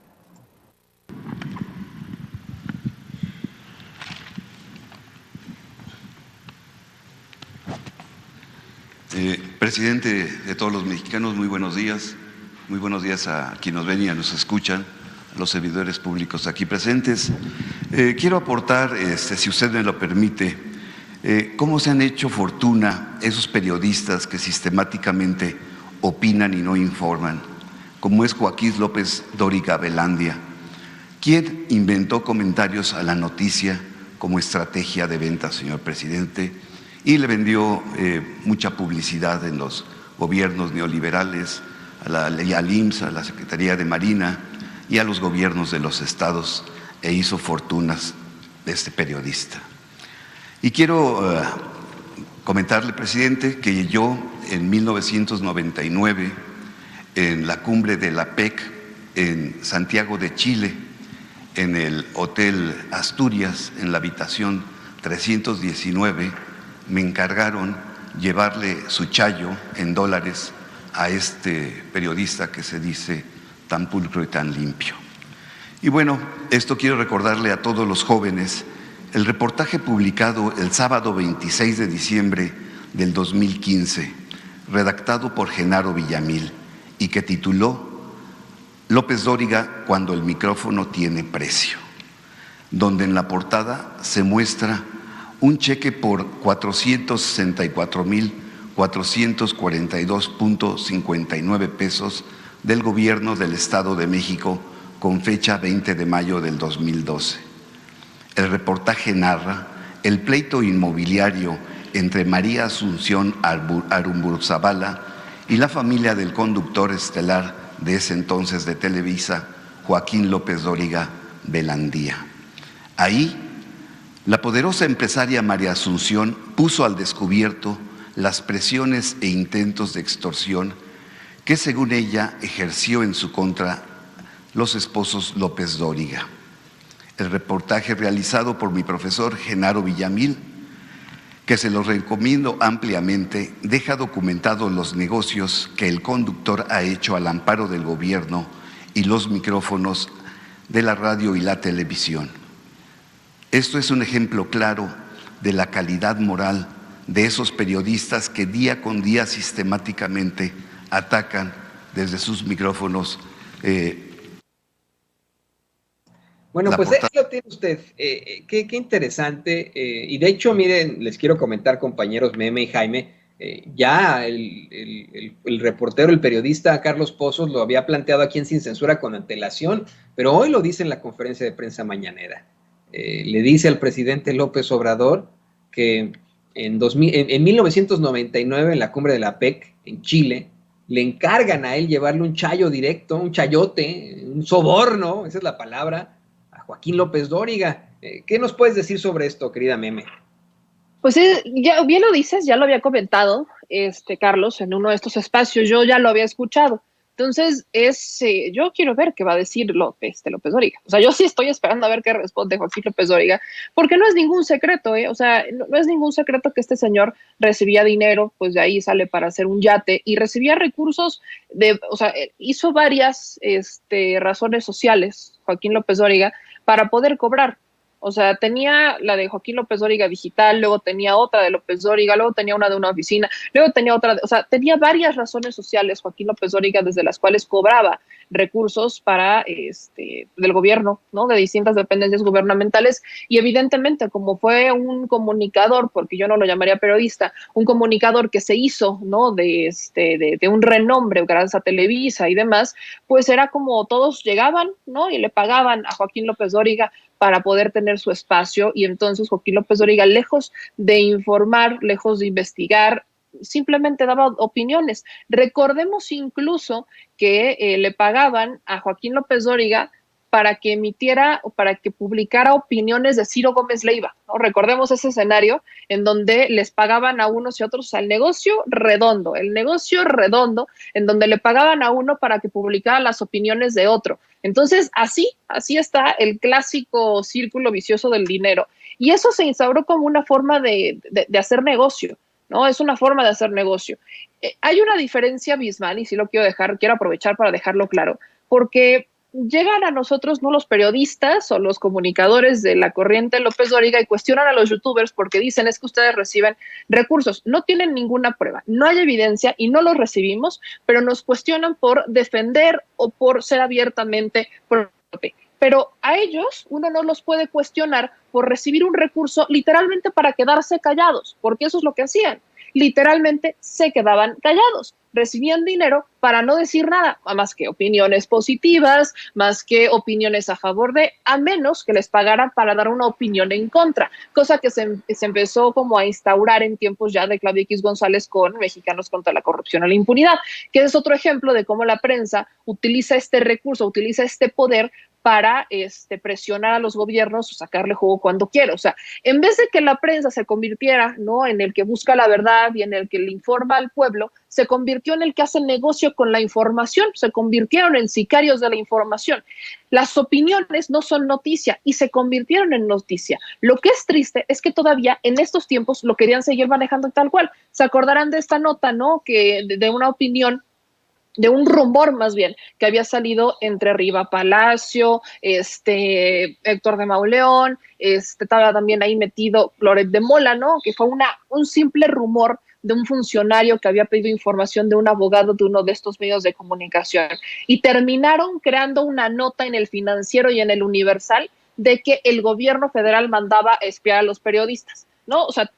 Presidente de todos los mexicanos, muy buenos días a quienes nos ven y nos escuchan, a los servidores públicos aquí presentes. Quiero aportar, si usted me lo permite, cómo se han hecho fortuna esos periodistas que sistemáticamente opinan y no informan, como es Joaquín López Dóriga Velandia, ¿Quién inventó comentarios a la noticia como estrategia de venta, señor presidente? Y le vendió mucha publicidad en los gobiernos neoliberales, al IMSS, a la Secretaría de Marina y a los gobiernos de los estados, e hizo fortunas de este periodista. Y quiero comentarle, presidente, que yo en 1999, en la cumbre de la PEC en Santiago de Chile, en el Hotel Asturias, en la habitación 319, me encargaron llevarle su chayo en dólares a este periodista que se dice tan pulcro y tan limpio. Y bueno, esto quiero recordarle a todos los jóvenes el reportaje publicado el sábado 26 de diciembre del 2015, redactado por Genaro Villamil y que tituló López Dóriga cuando el micrófono tiene precio, donde en la portada se muestra un cheque por 464,442.59 pesos del gobierno del Estado de México con fecha 20 de mayo del 2012. El reportaje narra el pleito inmobiliario entre María Asunción Arumburuzabala y la familia del conductor estelar de ese entonces de Televisa, Joaquín López Dóriga Belandía. Ahí, la poderosa empresaria María Asunción puso al descubierto las presiones e intentos de extorsión que, según ella, ejerció en su contra los esposos López Dóriga. El reportaje realizado por mi profesor Genaro Villamil, que se los recomiendo ampliamente, deja documentados los negocios que el conductor ha hecho al amparo del gobierno y los micrófonos de la radio y la televisión. Esto es un ejemplo claro de la calidad moral de esos periodistas que día con día sistemáticamente atacan desde sus micrófonos. Bueno, pues ahí lo tiene usted. Qué interesante. Y de hecho, miren, les quiero comentar, compañeros Meme y Jaime, ya el reportero, el periodista Carlos Pozos lo había planteado aquí en Sin Censura con antelación, pero hoy lo dice en la conferencia de prensa mañanera. Le dice al presidente López Obrador que en 1999, en la cumbre de la PEC en Chile, le encargan a él llevarle un chayo directo, un chayote, un soborno, esa es la palabra, a Joaquín López Dóriga. ¿Qué nos puedes decir sobre esto, querida Meme? Pues ya bien lo dices, ya lo había comentado Carlos en uno de estos espacios, yo ya lo había escuchado. Entonces, yo quiero ver qué va a decir López Dóriga. O sea, yo sí estoy esperando a ver qué responde Joaquín López Dóriga, porque no es ningún secreto, o sea, no es ningún secreto que este señor recibía dinero, pues de ahí sale para hacer un yate, y recibía recursos o sea, hizo varias razones sociales, Joaquín López Dóriga, para poder cobrar. O sea, tenía la de Joaquín López Dóriga digital, luego tenía otra de López Dóriga, luego tenía una de una oficina, luego tenía otra, o sea, tenía varias razones sociales Joaquín López Dóriga desde las cuales cobraba recursos para del gobierno, ¿no? De distintas dependencias gubernamentales, y evidentemente como fue un comunicador, porque yo no lo llamaría periodista, un comunicador que se hizo, ¿no? De un renombre gracias a Televisa y demás, pues era como todos llegaban, ¿no? Y le pagaban a Joaquín López Dóriga para poder tener su espacio, y entonces Joaquín López Dóriga, lejos de informar, lejos de investigar, simplemente daba opiniones. Recordemos incluso que le pagaban a Joaquín López Dóriga para que emitiera o para que publicara opiniones de Ciro Gómez Leiva, ¿no? Recordemos ese escenario en donde les pagaban a unos y otros, o sea, el negocio redondo, en donde le pagaban a uno para que publicara las opiniones de otro. Entonces, así está el clásico círculo vicioso del dinero. Y eso se instauró como una forma de hacer negocio, ¿no? Es una forma de hacer negocio. Hay una diferencia abismal, y sí lo quiero aprovechar para dejarlo claro, porque llegan a nosotros, no los periodistas o los comunicadores de la corriente López Dóriga, y cuestionan a los youtubers porque dicen es que ustedes reciben recursos. No tienen ninguna prueba, no hay evidencia y no los recibimos, pero nos cuestionan por defender o por ser abiertamente pro. Pero a ellos uno no los puede cuestionar por recibir un recurso literalmente para quedarse callados, porque eso es lo que hacían. literalmente se quedaban callados, recibían dinero para no decir nada, más que opiniones positivas, más que opiniones a favor de, a menos que les pagaran para dar una opinión en contra, cosa que se empezó como a instaurar en tiempos ya de Claudio X González con Mexicanos contra la Corrupción y la Impunidad, que es otro ejemplo de cómo la prensa utiliza este recurso, utiliza este poder para presionar a los gobiernos o sacarle jugo cuando quiera. O sea, en vez de que la prensa se convirtiera, ¿no?, en el que busca la verdad y en el que le informa al pueblo, se convirtió en el que hace negocio con la información, se convirtieron en sicarios de la información. Las opiniones no son noticia y se convirtieron en noticia. Lo que es triste es que todavía en estos tiempos lo querían seguir manejando tal cual. Se acordarán de esta nota, ¿no?, que de una opinión, de un rumor más bien, que había salido entre Riva Palacio, Héctor de Mauleón, estaba también ahí metido Loret de Mola, ¿no?, que fue un simple rumor de un funcionario que había pedido información de un abogado de uno de estos medios de comunicación. Y terminaron creando una nota en el Financiero y en el Universal de que el gobierno federal mandaba espiar a los periodistas, ¿no? O sea,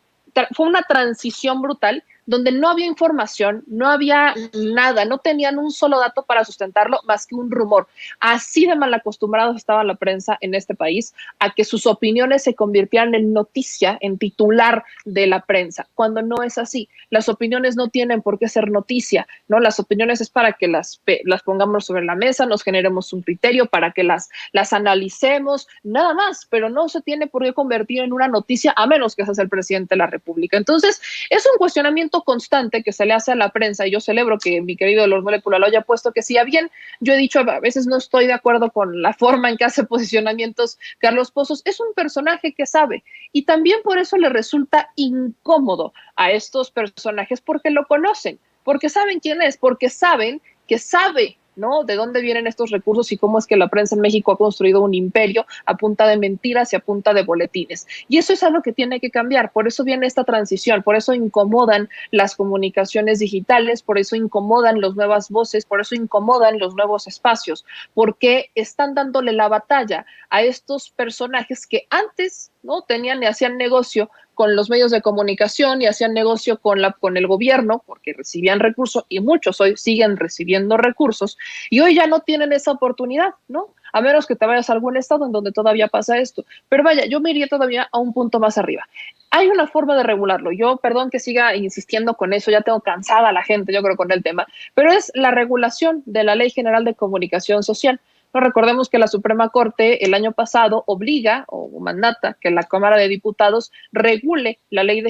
fue una transición brutal donde no había información, no había nada, no tenían un solo dato para sustentarlo más que un rumor. Así de mal acostumbrados estaba la prensa en este país a que sus opiniones se convirtieran en noticia, en titular de la prensa, cuando no es así. Las opiniones no tienen por qué ser noticia, ¿no? Las opiniones es para que las pongamos sobre la mesa, nos generemos un criterio, para que las analicemos, nada más, pero no se tiene por qué convertir en una noticia a menos que seas el presidente de la República. Entonces, es un cuestionamiento constante que se le hace a la prensa, y yo celebro que mi querido Lord Molécula lo haya puesto, que si a bien yo he dicho a veces no estoy de acuerdo con la forma en que hace posicionamientos Carlos Pozos, es un personaje que sabe, y también por eso le resulta incómodo a estos personajes, porque lo conocen, porque saben quién es, porque saben que sabe, ¿no?, de dónde vienen estos recursos y cómo es que la prensa en México ha construido un imperio a punta de mentiras y a punta de boletines. Y eso es algo que tiene que cambiar. Por eso viene esta transición, por eso incomodan las comunicaciones digitales, por eso incomodan las nuevas voces, por eso incomodan los nuevos espacios, porque están dándole la batalla a estos personajes que antes, ¿no?, tenían y hacían negocio con los medios de comunicación y hacían negocio con el gobierno porque recibían recursos, y muchos hoy siguen recibiendo recursos, y hoy ya no tienen esa oportunidad, ¿no? A menos que te vayas a algún estado en donde todavía pasa esto. Pero vaya, yo me iría todavía a un punto más arriba. Hay una forma de regularlo. Yo, perdón que siga insistiendo con eso, ya tengo cansada a la gente, yo creo, con el tema, pero es la regulación de la Ley General de Comunicación Social. No, recordemos que la Suprema Corte el año pasado obliga o mandata que la Cámara de Diputados regule la Ley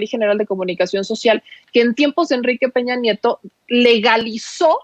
General de Comunicación Social, que en tiempos de Enrique Peña Nieto legalizó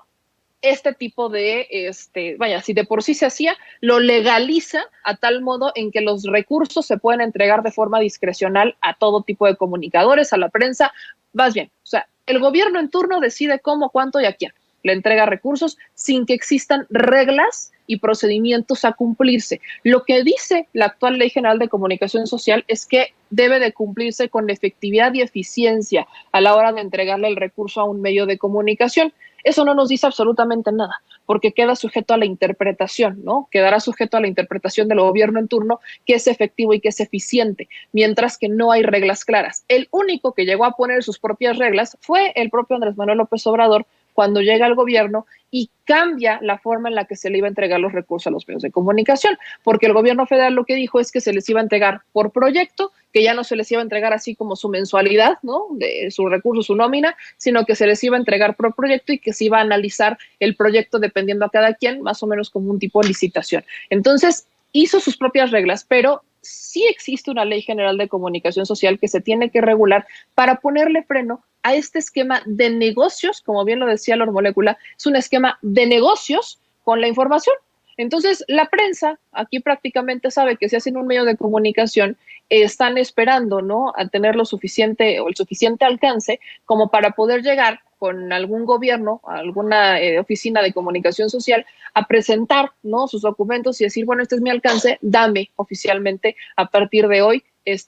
este tipo de, vaya, si de por sí se hacía, lo legaliza a tal modo en que los recursos se pueden entregar de forma discrecional a todo tipo de comunicadores, a la prensa, más bien, o sea, el gobierno en turno decide cómo, cuánto y a quién le entrega recursos sin que existan reglas y procedimientos a cumplirse. Lo que dice la actual Ley General de Comunicación Social es que debe de cumplirse con efectividad y eficiencia a la hora de entregarle el recurso a un medio de comunicación. Eso no nos dice absolutamente nada, porque queda sujeto a la interpretación, ¿no? Quedará sujeto a la interpretación del gobierno en turno, que es efectivo y que es eficiente, mientras que no hay reglas claras. El único que llegó a poner sus propias reglas fue el propio Andrés Manuel López Obrador, cuando llega al gobierno y cambia la forma en la que se le iba a entregar los recursos a los medios de comunicación, porque el gobierno federal lo que dijo es que se les iba a entregar por proyecto, que ya no se les iba a entregar así como su mensualidad, ¿no?, de sus recursos, su nómina, sino que se les iba a entregar por proyecto y que se iba a analizar el proyecto dependiendo a cada quien, más o menos como un tipo de licitación. Entonces, hizo sus propias reglas, pero sí existe una Ley General de Comunicación Social que se tiene que regular para ponerle freno a este esquema de negocios, como bien lo decía Lord Molécula, es un esquema de negocios con la información. Entonces, la prensa aquí prácticamente sabe que si hacen un medio de comunicación, están esperando, ¿no?, a tener lo suficiente o el suficiente alcance como para poder llegar con algún gobierno, alguna oficina de comunicación social, a presentar, ¿no?, sus documentos y decir, bueno, este es mi alcance, dame oficialmente a partir de hoy,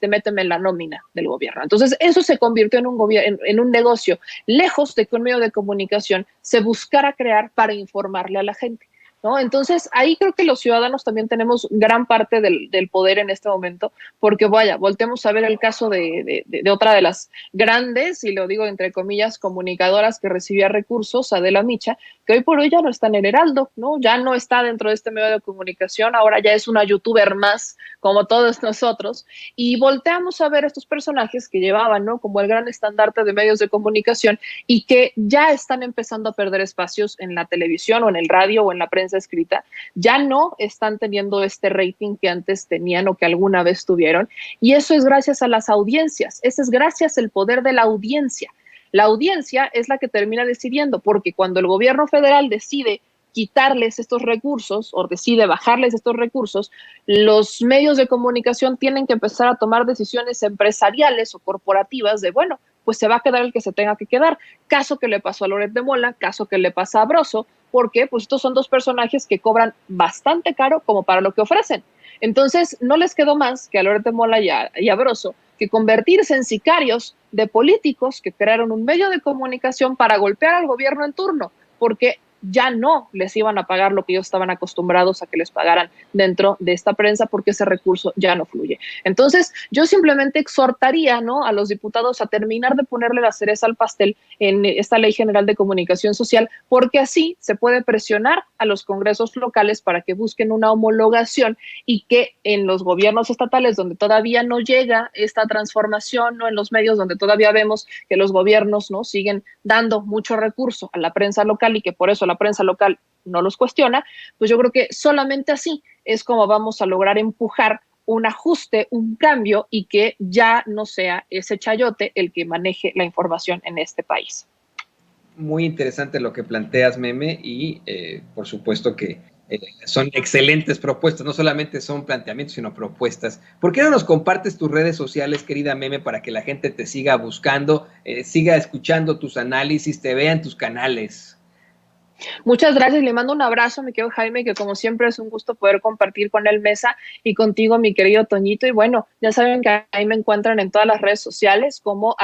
méteme en la nómina del gobierno. Entonces, eso se convirtió en un negocio, lejos de que un medio de comunicación se buscara crear para informarle a la gente. ¿no? Entonces, ahí creo que los ciudadanos también tenemos gran parte del poder en este momento, porque vaya, voltemos a ver el caso de otra de las grandes, y lo digo entre comillas, comunicadoras que recibía recursos, Adela Micha, que hoy por hoy ya no está en el Heraldo, ¿no? Ya no está dentro de este medio de comunicación, ahora ya es una youtuber más, como todos nosotros, y volteamos a ver estos personajes que llevaban, ¿no? Como el gran estandarte de medios de comunicación y que ya están empezando a perder espacios en la televisión o en el radio o en la prensa escrita, ya no están teniendo este rating que antes tenían o que alguna vez tuvieron, y eso es gracias a las audiencias, ese es gracias al poder de la audiencia. La audiencia es la que termina decidiendo, porque cuando el gobierno federal decide quitarles estos recursos o decide bajarles estos recursos, los medios de comunicación tienen que empezar a tomar decisiones empresariales o corporativas de, bueno, pues se va a quedar el que se tenga que quedar. Caso que le pasó a Loret de Mola, caso que le pasa a Broso, porque pues estos son dos personajes que cobran bastante caro como para lo que ofrecen. Entonces, no les quedó más que a Loret de Mola y a Broso que convertirse en sicarios de políticos que crearon un medio de comunicación para golpear al gobierno en turno, porque ya no les iban a pagar lo que ellos estaban acostumbrados a que les pagaran dentro de esta prensa, porque ese recurso ya no fluye. Entonces, yo simplemente exhortaría, ¿no?, a los diputados a terminar de ponerle la cereza al pastel en esta Ley General de Comunicación Social, porque así se puede presionar a los congresos locales para que busquen una homologación y que en los gobiernos estatales donde todavía no llega esta transformación, ¿no?, en los medios donde todavía vemos que los gobiernos, ¿no?, siguen dando mucho recurso a la prensa local y que por eso la prensa local no los cuestiona, pues yo creo que solamente así es como vamos a lograr empujar un ajuste, un cambio, y que ya no sea ese chayote el que maneje la información en este país. Muy interesante lo que planteas, Meme, y por supuesto que son excelentes propuestas, no solamente son planteamientos, sino propuestas. ¿Por qué no nos compartes tus redes sociales, querida Meme, para que la gente te siga buscando, siga escuchando tus análisis, te vea en tus canales? Muchas gracias, le mando un abrazo, mi querido Jaime, que como siempre es un gusto poder compartir con él mesa y contigo, mi querido Toñito. Y bueno, ya saben que ahí me encuentran en todas las redes sociales como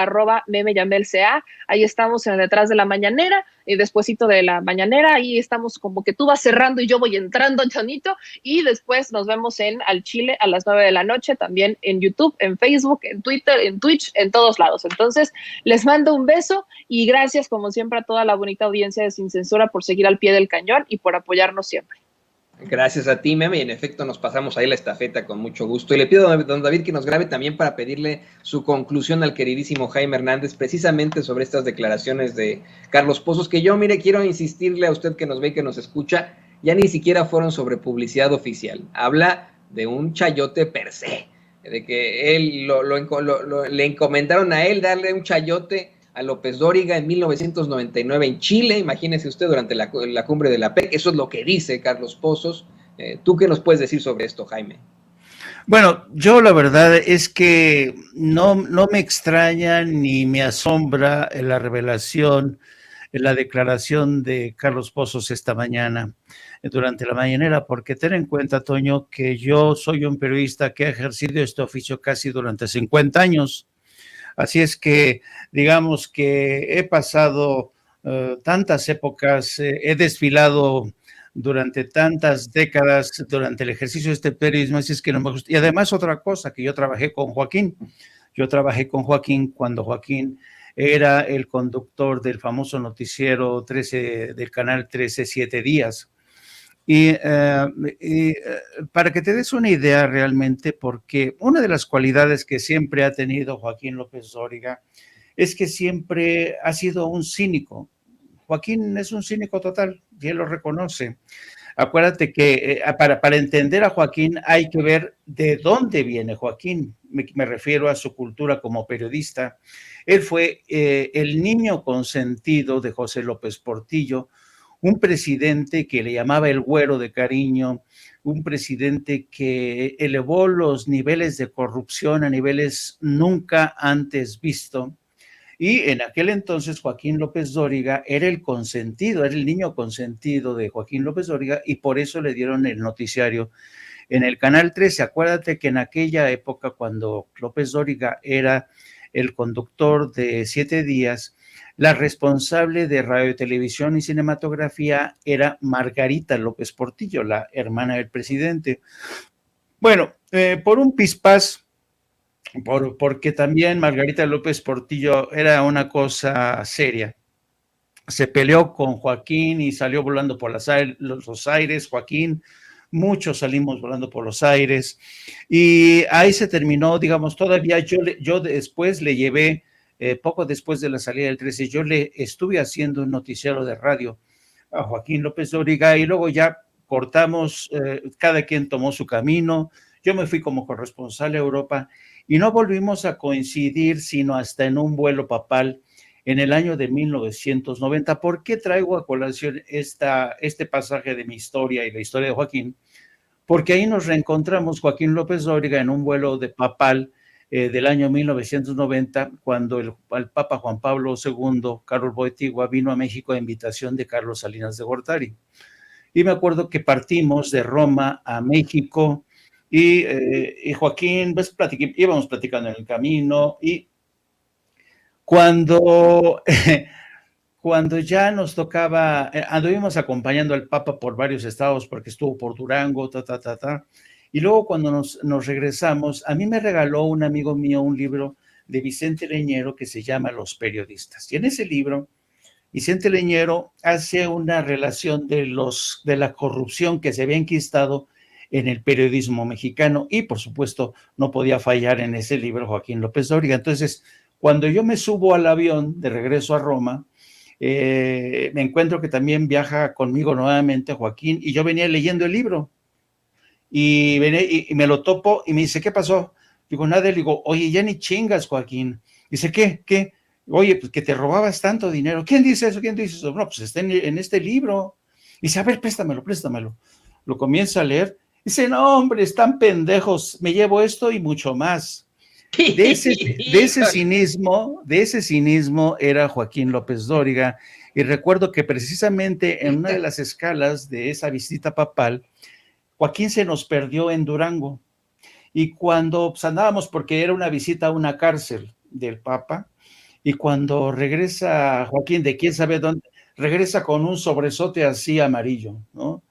@memeyamelca. Ahí estamos en el Detrás de la Mañanera y despuesito de la Mañanera. Ahí estamos como que tú vas cerrando y yo voy entrando, Toñito. Y después nos vemos en Al Chile a las 9 de la noche, también en YouTube, en Facebook, en Twitter, en Twitch, en todos lados. Entonces, les mando un beso y gracias, como siempre, a toda la bonita audiencia de Sin Censura por seguir al pie del cañón y por apoyarnos siempre. Gracias a ti, Meme, y en efecto nos pasamos ahí la estafeta con mucho gusto. Y le pido a don David que nos grabe también para pedirle su conclusión al queridísimo Jaime Hernández, precisamente sobre estas declaraciones de Carlos Pozos, que yo, mire, quiero insistirle a usted que nos ve y que nos escucha, ya ni siquiera fueron sobre publicidad oficial. Habla de un chayote per se, de que él le encomendaron a él darle un chayote a López Dóriga en 1999 en Chile, imagínese usted, durante la cumbre de la PEC. Eso es lo que dice Carlos Pozos. ¿Tú qué nos puedes decir sobre esto, Jaime? Bueno, yo la verdad es que no me extraña ni me asombra la revelación, la declaración de Carlos Pozos esta mañana, durante la mañanera, porque ten en cuenta, Toño, que yo soy un periodista que ha ejercido este oficio casi durante 50 años. Así es que, digamos que he pasado tantas épocas, he desfilado durante tantas décadas durante el ejercicio de este periodismo, así es que no me gusta. Y además otra cosa, que yo trabajé con Joaquín cuando Joaquín era el conductor del famoso noticiero 13 del canal 13 7 días. Y para que te des una idea realmente, porque una de las cualidades que siempre ha tenido Joaquín López Dóriga es que siempre ha sido un cínico. Joaquín es un cínico total, y él lo reconoce. Acuérdate que para entender a Joaquín hay que ver de dónde viene Joaquín. Me refiero a su cultura como periodista. Él fue el niño consentido de José López Portillo, un presidente que le llamaba el güero de cariño, un presidente que elevó los niveles de corrupción a niveles nunca antes visto. Y en aquel entonces Joaquín López Dóriga era el consentido, era el niño consentido de Joaquín López Dóriga, y por eso le dieron el noticiario en el Canal 13. Acuérdate que en aquella época, cuando López Dóriga era el conductor de 7 días, la responsable de radio, televisión y cinematografía era Margarita López Portillo, la hermana del presidente. Bueno, por un pispás, porque también Margarita López Portillo era una cosa seria. Se peleó con Joaquín y salió volando por los aires, Joaquín, muchos salimos volando por los aires, y ahí se terminó, digamos, todavía yo después le llevé, poco después de la salida del 13, yo le estuve haciendo un noticiero de radio a Joaquín López Dóriga, y luego ya cortamos, cada quien tomó su camino, yo me fui como corresponsal a Europa, y no volvimos a coincidir sino hasta en un vuelo papal en el año de 1990. ¿Por qué traigo a colación este pasaje de mi historia y la historia de Joaquín? Porque ahí nos reencontramos Joaquín López Dóriga en un vuelo de papal del año 1990, cuando el Papa Juan Pablo II, Carlos Wojtyła, vino a México a invitación de Carlos Salinas de Gortari. Y me acuerdo que partimos de Roma a México y Joaquín, pues, íbamos platicando en el camino, y cuando ya nos tocaba, anduvimos acompañando al Papa por varios estados, porque estuvo por Durango, y luego cuando nos regresamos, a mí me regaló un amigo mío un libro de Vicente Leñero que se llama Los Periodistas. Y en ese libro, Vicente Leñero hace una relación de la corrupción que se había enquistado en el periodismo mexicano, y por supuesto no podía fallar en ese libro Joaquín López Dóriga. Entonces, cuando yo me subo al avión de regreso a Roma, me encuentro que también viaja conmigo nuevamente Joaquín, y yo venía leyendo el libro, y me lo topo, y me dice, ¿qué pasó? Digo, nada. Le digo, oye, ya ni chingas, Joaquín. Dice, ¿qué? Oye, pues que te robabas tanto dinero. ¿Quién dice eso? No, pues está en este libro. Dice, a ver, préstamelo. Lo comienza a leer. Dice, no, hombre, están pendejos, me llevo esto y mucho más. De ese cinismo era Joaquín López Dóriga, y recuerdo que precisamente en una de las escalas de esa visita papal, Joaquín se nos perdió en Durango, y cuando pues, andábamos, porque era una visita a una cárcel del Papa, y cuando regresa Joaquín de quién sabe dónde, regresa con un sobresote así amarillo, ¿no?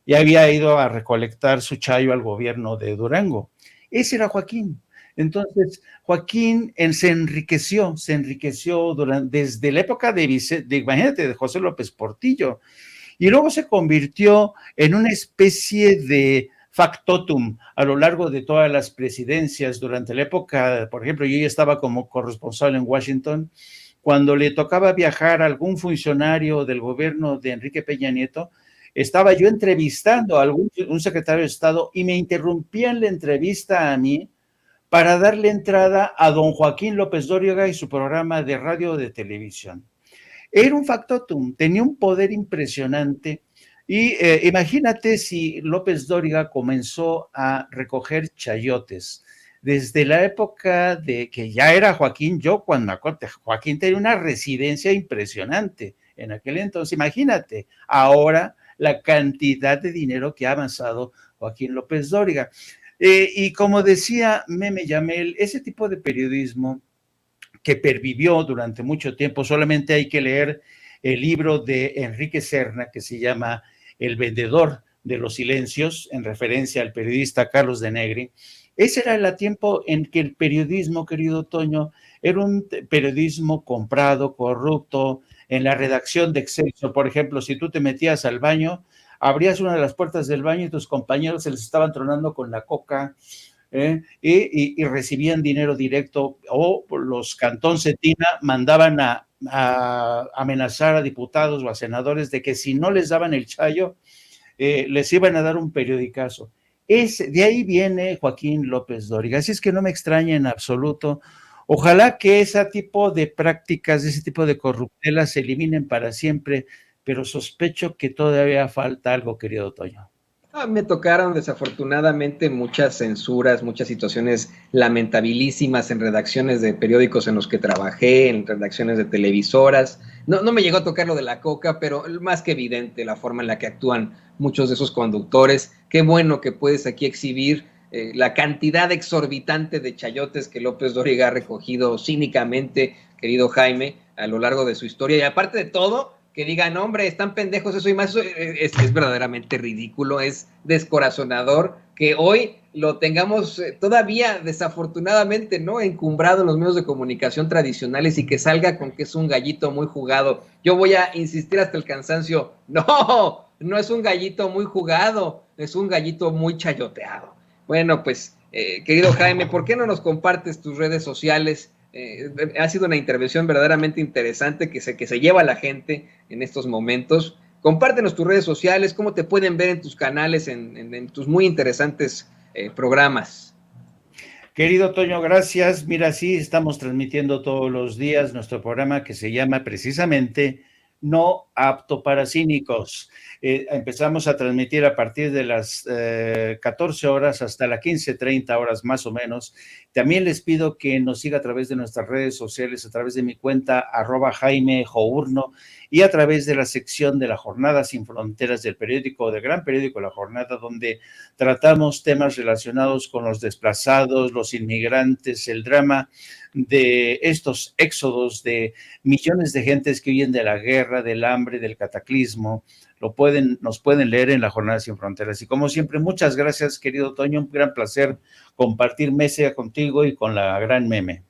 Y había ido a recolectar su chayo al gobierno de Durango. Ese era Joaquín. Entonces, Joaquín se enriqueció desde la época imagínate, de José López Portillo, y luego se convirtió en una especie de factotum a lo largo de todas las presidencias. Durante la época, por ejemplo, yo ya estaba como corresponsal en Washington, cuando le tocaba viajar a algún funcionario del gobierno de Enrique Peña Nieto, estaba yo entrevistando a un secretario de Estado, y me interrumpían la entrevista a mí para darle entrada a don Joaquín López Dóriga y su programa de radio o de televisión. Era un factotum, tenía un poder impresionante, y imagínate si López Dóriga comenzó a recoger chayotes desde la época de que ya era Joaquín. Yo cuando me acuerdo, Joaquín tenía una residencia impresionante en aquel entonces. Imagínate ahora la cantidad de dinero que ha avanzado Joaquín López Dóriga. Y como decía Meme Yamel, ese tipo de periodismo que pervivió durante mucho tiempo, solamente hay que leer el libro de Enrique Serna que se llama El vendedor de los silencios, en referencia al periodista Carlos de Negri. Ese era el tiempo en que el periodismo, querido Toño, era un periodismo comprado, corrupto. En la redacción de Excelsior, por ejemplo, si tú te metías al baño, abrías una de las puertas del baño y tus compañeros se les estaban tronando con la coca, y recibían dinero directo, o los Cantón Cetina mandaban a amenazar a diputados o a senadores de que si no les daban el chayo, les iban a dar un periodicazo. De ahí viene Joaquín López Dóriga, así es que no me extraña en absoluto. Ojalá que ese tipo de prácticas, ese tipo de corruptelas se eliminen para siempre, pero sospecho que todavía falta algo, querido Toño. Me tocaron desafortunadamente muchas censuras, muchas situaciones lamentabilísimas en redacciones de periódicos en los que trabajé, en redacciones de televisoras. No me llegó a tocar lo de la coca, pero más que evidente la forma en la que actúan muchos de esos conductores. Qué bueno que puedes aquí exhibir la cantidad exorbitante de chayotes que López Dóriga ha recogido cínicamente, querido Jaime, a lo largo de su historia. Y aparte de todo, que digan, hombre, están pendejos, eso y más, es verdaderamente ridículo, es descorazonador que hoy lo tengamos todavía, desafortunadamente, ¿no?, encumbrado en los medios de comunicación tradicionales y que salga con que es un gallito muy jugado. Yo voy a insistir hasta el cansancio, no es un gallito muy jugado, es un gallito muy chayoteado. Bueno, pues, querido Jaime, ¿por qué no nos compartes tus redes sociales? Ha sido una intervención verdaderamente interesante que se lleva a la gente en estos momentos. Compártenos tus redes sociales, cómo te pueden ver en tus canales, en tus muy interesantes programas. Querido Toño, gracias. Mira, sí, estamos transmitiendo todos los días nuestro programa que se llama precisamente No Apto para Cínicos. Empezamos a transmitir a partir de las 14 horas hasta las 15:30 horas más o menos. También les pido que nos siga a través de nuestras redes sociales, a través de mi cuenta @Jaime Journo y a través de la sección de La Jornada Sin Fronteras del gran periódico La Jornada, donde tratamos temas relacionados con los desplazados, los inmigrantes, el drama de estos éxodos de millones de gentes que huyen de la guerra, del hambre, del cataclismo. Nos pueden leer en La Jornada Sin Fronteras. Y como siempre, muchas gracias, querido Toño, un gran placer compartir mesa contigo y con la gran Meme.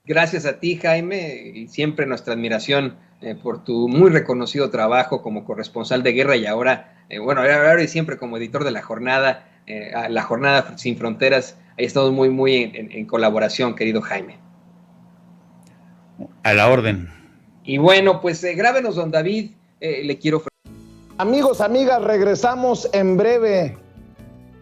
Gracias a ti, Jaime, y siempre nuestra admiración por tu muy reconocido trabajo como corresponsal de guerra y ahora y siempre como editor de La Jornada Sin Fronteras. Ahí estamos muy en colaboración, querido Jaime. A la orden. Y bueno, pues grábenos, don David, le quiero... Amigos, amigas, regresamos en breve,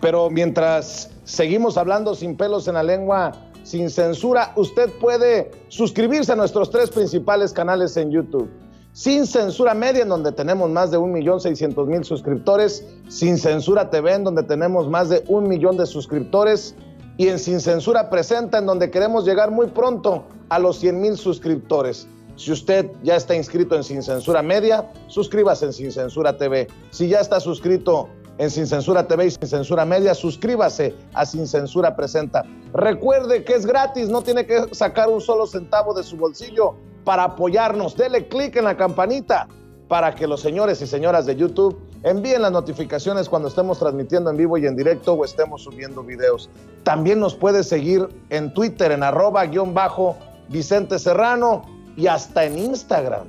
pero mientras seguimos hablando sin pelos en la lengua, sin censura, usted puede suscribirse a nuestros 3 principales canales en YouTube. Sin Censura Media, en donde tenemos más de 1,600,000 suscriptores, Sin Censura TV, en donde tenemos más de 1 millón de suscriptores, y en Sin Censura Presenta, en donde queremos llegar muy pronto a los 100,000 suscriptores. Si usted ya está inscrito en Sin Censura Media, suscríbase en Sin Censura TV. Si ya está suscrito en Sin Censura TV y Sin Censura Media, suscríbase a Sin Censura Presenta. Recuerde que es gratis, no tiene que sacar un solo centavo de su bolsillo para apoyarnos. Dele clic en la campanita para que los señores y señoras de YouTube envíen las notificaciones cuando estemos transmitiendo en vivo y en directo o estemos subiendo videos. También nos puede seguir en Twitter en @Vicente Serrano y hasta en Instagram.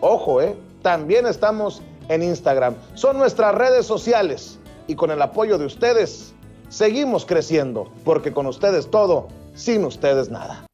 Ojo, también estamos en Instagram. Son nuestras redes sociales y con el apoyo de ustedes seguimos creciendo, porque con ustedes todo, sin ustedes nada.